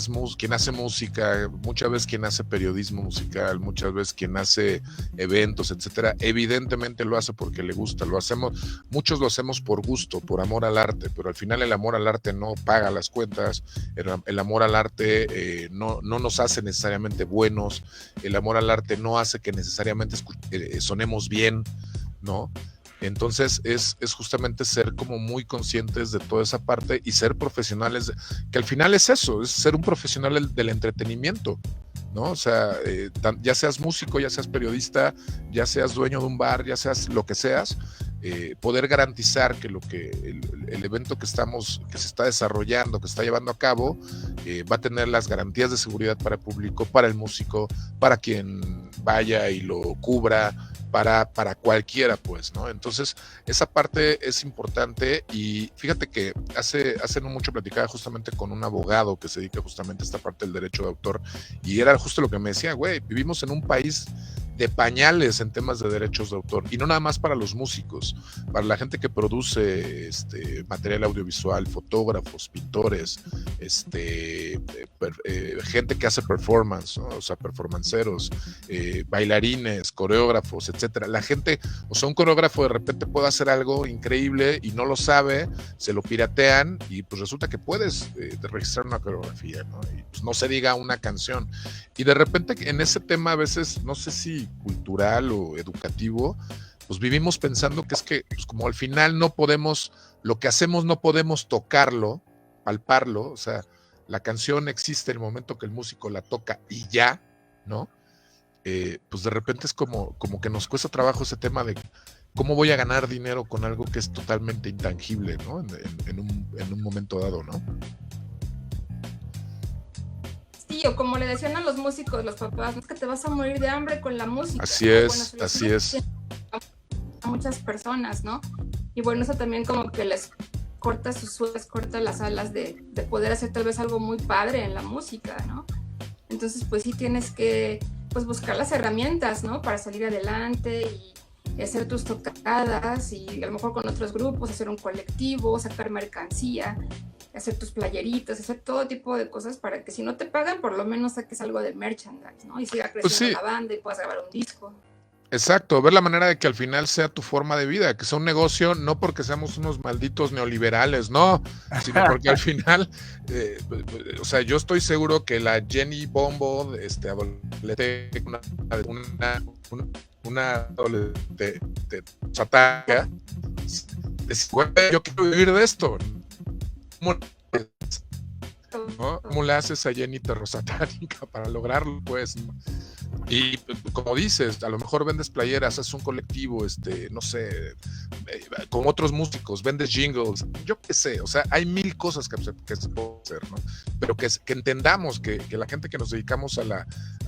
S3: hace música, muchas veces quien hace periodismo musical, muchas veces quien hace eventos, etcétera, evidentemente lo hace porque le gusta, muchos lo hacemos por gusto, por amor al arte, pero al final el amor al arte no paga las cuentas, el amor al arte no nos hace necesariamente buenos, el amor al arte no hace que necesariamente sonemos bien, ¿no? Entonces es justamente ser como muy conscientes de toda esa parte y ser profesionales, que al final es eso, es ser un profesional del entretenimiento, ¿no? O sea, ya seas músico, ya seas periodista, ya seas dueño de un bar, ya seas lo que seas, poder garantizar que el evento que se está desarrollando, que se está llevando a cabo, va a tener las garantías de seguridad para el público, para el músico, para quien vaya y lo cubra, para cualquiera, pues, ¿no? Entonces, esa parte es importante y fíjate que hace no mucho platicaba justamente con un abogado que se dedica justamente a esta parte del derecho de autor y era justo lo que me decía, güey, vivimos en un país de pañales en temas de derechos de autor y no nada más para los músicos, para la gente que produce material audiovisual, fotógrafos, pintores, gente que hace performance, ¿no? O sea, performanceros, bailarines, coreógrafos, etcétera. La gente, o sea, un coreógrafo de repente puede hacer algo increíble y no lo sabe, se lo piratean y pues resulta que puedes registrar una coreografía, ¿no? Y pues no se diga una canción. Y de repente en ese tema a veces, no sé si cultural o educativo, pues vivimos pensando que es que pues como al final no podemos, lo que hacemos no podemos tocarlo, palparlo, o sea, la canción existe en el momento que el músico la toca y ya, ¿no? Pues de repente es como que nos cuesta trabajo ese tema de cómo voy a ganar dinero con algo que es totalmente intangible, ¿no? En un momento dado, ¿no?
S4: Sí, o como le decían a los músicos, los papás, es que te vas a morir de hambre con la música.
S3: Así es, así es.
S4: A muchas personas, ¿no? Y bueno, eso también como que les corta sus sueños, corta las alas de poder hacer tal vez algo muy padre en la música, ¿no? Entonces, pues sí tienes que pues buscar las herramientas, ¿no? Para salir adelante y hacer tus tocadas y a lo mejor con otros grupos, hacer un colectivo, sacar mercancía, hacer tus playeritas, hacer todo tipo de cosas para que si no te pagan, por lo menos saques algo de merchandise, ¿no? Y siga creciendo
S3: Pues sí.
S4: la banda y puedas grabar un disco.
S3: Exacto, ver la manera de que al final sea tu forma de vida, que sea un negocio, no porque seamos unos malditos neoliberales, no, sino porque al final, o sea, yo estoy seguro que la Jenny Bombo, una adolescente satánica, yo quiero vivir de esto, ¿no? ¿Cómo le haces a Jenny terrosatánica para lograrlo, pues, ¿no? Y como dices, a lo mejor vendes playeras, haces un colectivo, no sé, con otros músicos, vendes jingles, yo qué sé, o sea, hay mil cosas que se pueden hacer, ¿no? Pero que entendamos que la gente que nos dedicamos a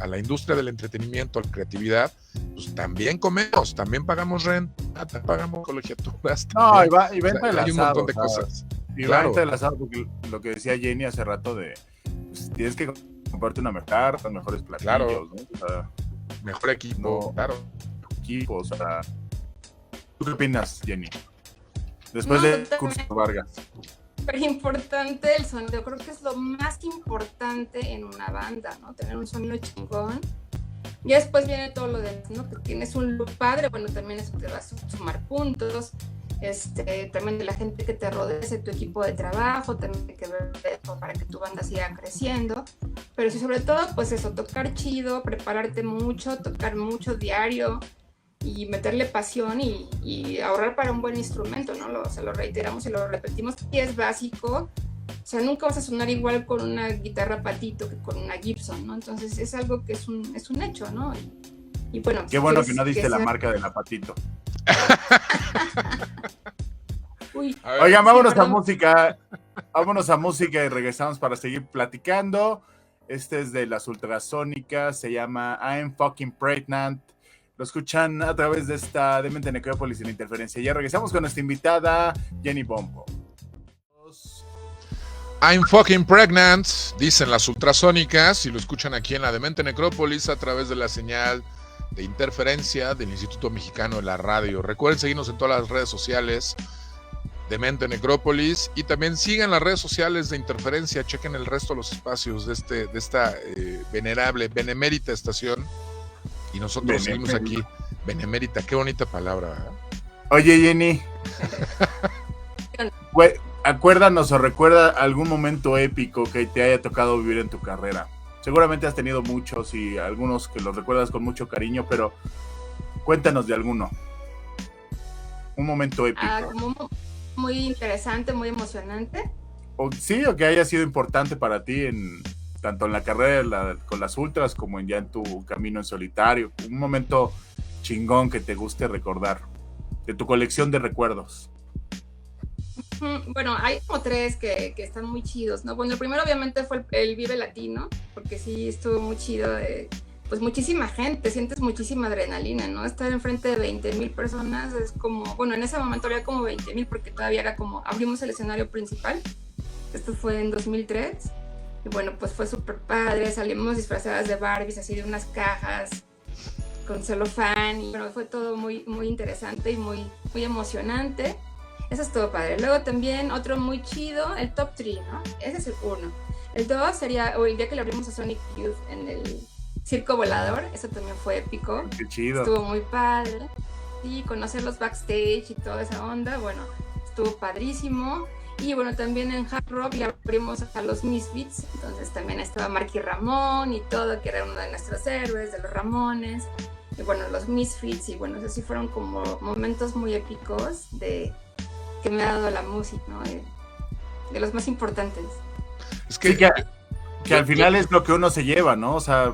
S3: la industria del entretenimiento, a la creatividad, pues también comemos, también pagamos renta, también pagamos colegiaturas.
S2: No, y va entrelazado.
S3: Hay un montón de cosas.
S2: Y
S3: claro.
S2: va entrelazado porque lo que decía Jenny hace rato de, pues, tienes que comprarte una mejor carta, mejores platillos,
S3: claro,
S2: ¿no? O sea,
S3: mejor equipo,
S2: no,
S3: claro.
S2: Equipo, o sea, ¿tú qué opinas, Jenny? Después de Curso Vargas.
S4: Pero importante el sonido, creo que es lo más importante en una banda, ¿no? Tener un sonido chingón. Y después viene todo lo demás, ¿no? Que tienes un look padre, bueno, también eso te va a sumar puntos. También de la gente que te rodea, de tu equipo de trabajo, también hay que ver eso para que tu banda siga creciendo, pero sí, sobre todo, pues eso, tocar chido, prepararte mucho, tocar mucho diario y meterle pasión y ahorrar para un buen instrumento, ¿no? Se lo reiteramos y lo repetimos, y es básico, o sea, nunca vas a sonar igual con una guitarra Patito que con una Gibson, ¿no? Entonces es algo que es un hecho, ¿no? Y bueno,
S2: qué bueno que no diste la marca de la Patito. Oigan, vámonos a música. Vámonos a música y regresamos para seguir platicando. Este es de las Ultrasónicas, se llama I'm Fucking Pregnant. Lo escuchan a través de esta Demente Necrópolis en Interferencia. Ya regresamos con nuestra invitada, Jenny Bombo.
S3: I'm Fucking Pregnant, dicen las Ultrasónicas, y lo escuchan aquí en la Demente Necrópolis a través de la señal de Interferencia del Instituto Mexicano de la Radio. Recuerden seguirnos en todas las redes sociales, Demente Necrópolis, y también sigan las redes sociales de Interferencia, chequen el resto de los espacios de esta venerable, benemérita estación, y nosotros seguimos aquí. Benemérita, qué bonita palabra, ¿eh?
S2: Oye, Jenny, acuérdanos o recuerda algún momento épico que te haya tocado vivir en tu carrera. Seguramente has tenido muchos y algunos que los recuerdas con mucho cariño, pero cuéntanos de alguno. Un momento épico.
S4: Como muy interesante, muy emocionante.
S2: O que haya sido importante para ti tanto en la carrera con las ultras como ya en tu camino en solitario. Un momento chingón que te guste recordar de tu colección de recuerdos.
S4: Bueno, hay como 3 que están muy chidos, ¿no? Bueno, el primero obviamente fue el Vive Latino, porque sí estuvo muy chido, pues muchísima gente, sientes muchísima adrenalina, ¿no? Estar enfrente de 20,000 personas es como, bueno, en ese momento había como 20,000 porque todavía era como, abrimos el escenario principal, esto fue en 2003, y bueno, pues fue súper padre, salimos disfrazadas de Barbies, así de unas cajas, con celofán, y bueno, fue todo muy, muy interesante y muy, muy emocionante. Eso es todo padre. Luego también otro muy chido, el top 3, ¿no? Ese es el 1. El 2 sería el día que le abrimos a Sonic Youth en el Circo Volador. Eso también fue épico.
S2: Qué chido.
S4: Estuvo muy padre. Y conocer los backstage y toda esa onda, bueno, estuvo padrísimo. Y bueno, también en Hard Rock le abrimos a los Misfits. Entonces también estaba Marky Ramón y todo, que era uno de nuestros héroes, de los Ramones. Y bueno, los Misfits. Y bueno, esos sí fueron como momentos muy épicos que me ha dado la música, ¿no? De los más importantes.
S3: Es que,
S2: sí, que al final es lo que uno se lleva, ¿no? O sea,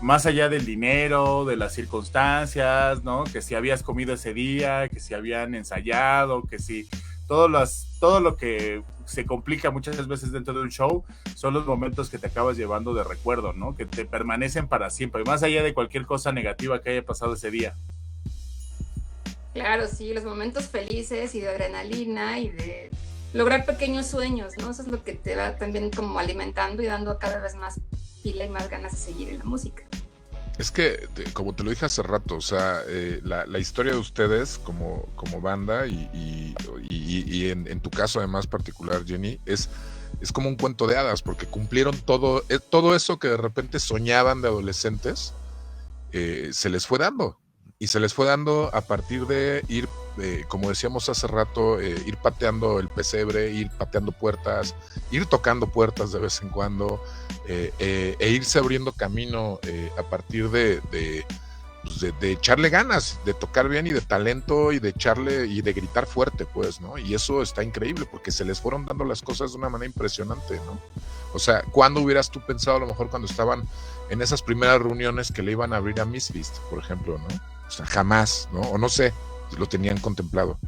S2: más allá del dinero, de las circunstancias, ¿no? Que si habías comido ese día, que si habían ensayado, que si todo lo que se complica muchas veces dentro de un show son los momentos que te acabas llevando de recuerdo, ¿no? Que te permanecen para siempre, más allá de cualquier cosa negativa que haya pasado ese día.
S4: Claro, sí, los momentos felices y de adrenalina y de lograr pequeños sueños, ¿no? Eso es lo que te va también como alimentando y dando cada vez más pila y más ganas de seguir en la música.
S3: Es que, como te lo dije hace rato, o sea, la historia de ustedes como banda y en tu caso además particular, Jenny, es como un cuento de hadas, porque cumplieron todo eso que de repente soñaban de adolescentes, se les fue dando. Y se les fue dando a partir de ir, como decíamos hace rato, ir pateando el pesebre, ir pateando puertas, ir tocando puertas de vez en cuando, e irse abriendo camino a partir de echarle ganas, de tocar bien y de talento y de echarle y de gritar fuerte, pues, ¿no? Y eso está increíble porque se les fueron dando las cosas de una manera impresionante, ¿no? O sea, ¿cuándo hubieras tú pensado a lo mejor cuando estaban en esas primeras reuniones que le iban a abrir a Misfits, por ejemplo, ¿no? O sea, jamás, ¿no? O no sé, lo tenían contemplado.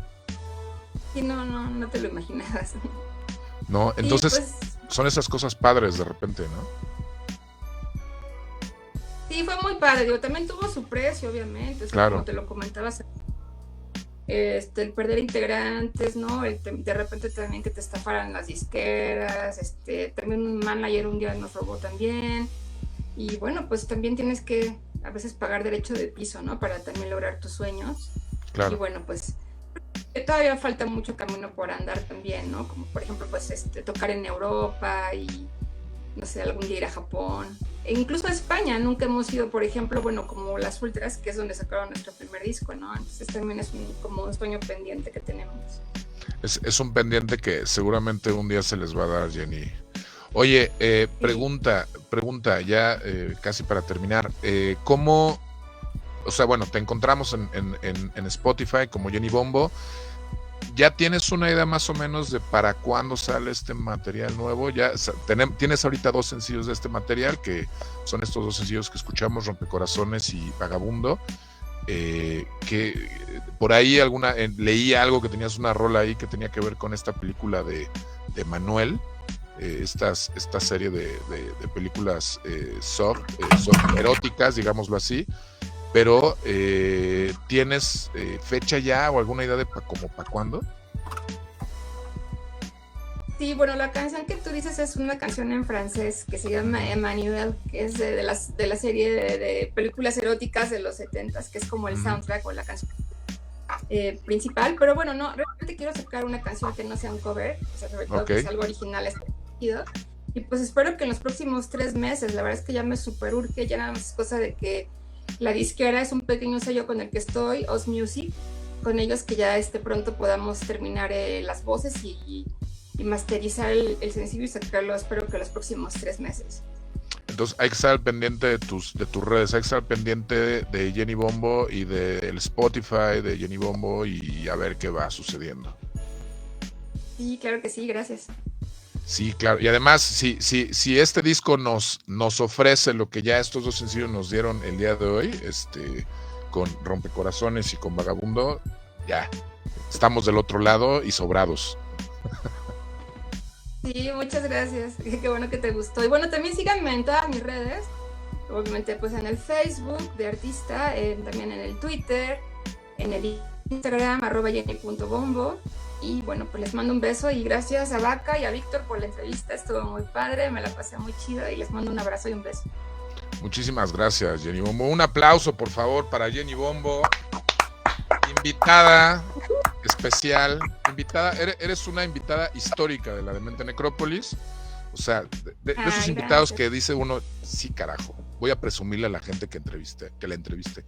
S4: Sí, no te lo imaginabas.
S3: No, entonces
S4: pues,
S3: son esas cosas padres de repente, ¿no?
S4: Sí, fue muy padre, digo, también tuvo su precio, obviamente, o sea,
S3: claro.
S4: Como te lo comentabas, el perder integrantes, ¿no? De repente también que te estafaran las disqueras, también un manager un día nos robó también, y bueno, pues también tienes que a veces pagar derecho de piso, ¿no? Para también lograr tus sueños.
S3: Claro.
S4: Y bueno, pues todavía falta mucho camino por andar también, ¿no? Como por ejemplo, pues tocar en Europa y, no sé, algún día ir a Japón. E incluso a España, nunca hemos ido, por ejemplo, bueno, como las Ultras, que es donde sacaron nuestro primer disco, ¿no? Entonces también es como un sueño pendiente que tenemos.
S3: Es un pendiente que seguramente un día se les va a dar, Jenny. Oye, pregunta ya casi para terminar, ¿cómo, o sea, bueno, te encontramos en Spotify como Jenny Bombo, ¿ya tienes una idea más o menos de para cuándo sale este material nuevo? Ya tienes ahorita 2 sencillos de este material, que son estos 2 sencillos que escuchamos, Rompecorazones y Vagabundo, que por ahí leí algo que tenías una rola ahí que tenía que ver con esta película de Manuel, esta serie de películas soft eróticas, digámoslo así, pero ¿tienes fecha ya o alguna idea de como para cuándo?
S4: Sí, bueno, la canción que tú dices es una canción en francés que se llama Emmanuel, que es de la serie de películas eróticas de los 70s, que es como el soundtrack o la canción principal, pero bueno, no, próximamente quiero sacar una canción que no sea un cover, o sea, sobre todo
S3: Ok.
S4: que es algo original, chido. Y pues espero que en los próximos 3 meses, la verdad es que ya me super urge, ya nada más es cosa de que la disquera es un pequeño sello con el que estoy, Oz Music, con ellos que ya pronto podamos terminar las voces y masterizar el sencillo y sacarlo, espero que los próximos 3 meses.
S3: Entonces hay que estar al pendiente de tus redes, hay que estar al pendiente de Jenny Bombo y del Spotify de Jenny Bombo y a ver qué va sucediendo.
S4: Sí, claro que sí, gracias.
S3: Sí, claro. Y además, si este disco nos ofrece lo que ya estos dos sencillos nos dieron el día de hoy, con Rompecorazones y con Vagabundo, ya estamos del otro lado y sobrados.
S4: Sí, muchas gracias. Qué bueno que te gustó. Y bueno, también síganme en todas mis redes. Obviamente, pues en el Facebook de artista, también en el Twitter, en el Instagram, @jenny.bombo. Y bueno, pues les mando un beso y gracias a Vaca y a Víctor por la entrevista. Estuvo muy padre, me la pasé muy chido y les mando un abrazo y un beso.
S3: Muchísimas gracias, Jenny Bombo. Un aplauso, por favor, para Jenny Bombo. Invitada especial. Eres una invitada histórica de la Demente Necrópolis. O sea, de esos invitados
S4: gracias.
S3: que dice uno, sí, carajo, voy a presumirle a la gente que la entreviste.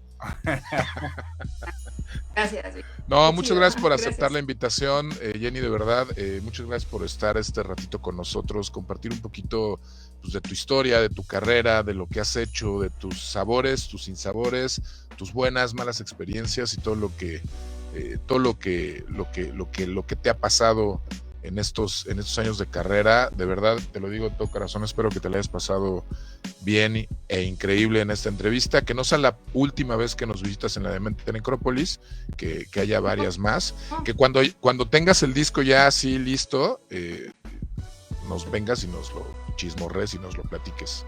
S4: Gracias.
S3: No,
S4: Qué
S3: muchas
S4: chido.
S3: gracias por aceptar
S4: Gracias.
S3: la invitación, Jenny, de verdad. Muchas gracias por estar este ratito con nosotros, compartir un poquito pues, de tu historia, de tu carrera, de lo que has hecho, de tus sabores, tus sinsabores, tus buenas, malas experiencias y todo lo que te ha pasado en estos años de carrera. De verdad, te lo digo de todo corazón, espero que te la hayas pasado bien e increíble en esta entrevista, que no sea la última vez que nos visitas en la Demente Necrópolis, que haya varias más, que cuando tengas el disco ya así listo, nos vengas y nos lo chismorres y nos lo platiques.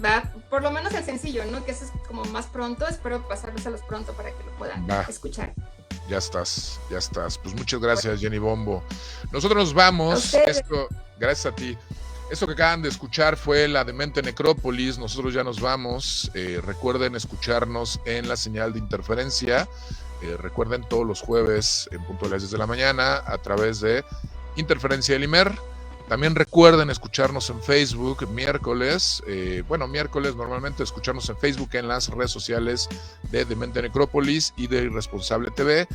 S4: Va, por lo menos el sencillo, ¿no? Que eso es como más pronto, espero pasárselos pronto para que lo puedan escuchar.
S3: Ya estás. Pues muchas gracias, Jenny Bombo. Nosotros nos vamos. Gracias a ti. Esto que acaban de escuchar fue la Demente Necrópolis. Nosotros ya nos vamos. Recuerden escucharnos en la señal de interferencia. Recuerden todos los jueves en punto de las 10 de la mañana a través de Interferencia del Imer. También recuerden escucharnos en Facebook miércoles normalmente escucharnos en Facebook en las redes sociales de Demente Necrópolis y de Irresponsable TV.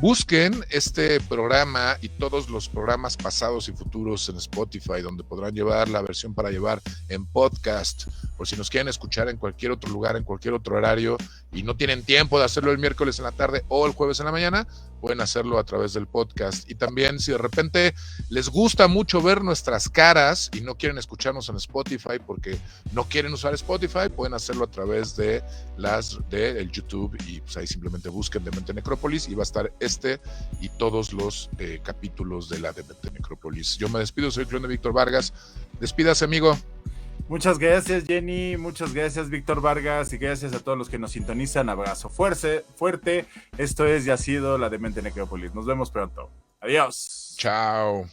S3: Busquen este programa y todos los programas pasados y futuros en Spotify, donde podrán llevar la versión para llevar en podcast, por si nos quieren escuchar en cualquier otro lugar, en cualquier otro horario y no tienen tiempo de hacerlo el miércoles en la tarde o el jueves en la mañana, pueden hacerlo a través del podcast. Y también si de repente les gusta mucho ver nuestras caras y no quieren escucharnos en Spotify porque no quieren usar Spotify, pueden hacerlo a través de el YouTube y pues ahí simplemente busquen Demente Necrópolis y va a estar y todos los capítulos de la Demente Necrópolis. Yo me despido, soy el clon de Víctor Vargas. Despídase, amigo.
S2: Muchas gracias, Jenny. Muchas gracias, Víctor Vargas. Y gracias a todos los que nos sintonizan. Abrazo fuerte. Esto es y ha sido la Demente Necrópolis. Nos vemos pronto. Adiós.
S3: Chao.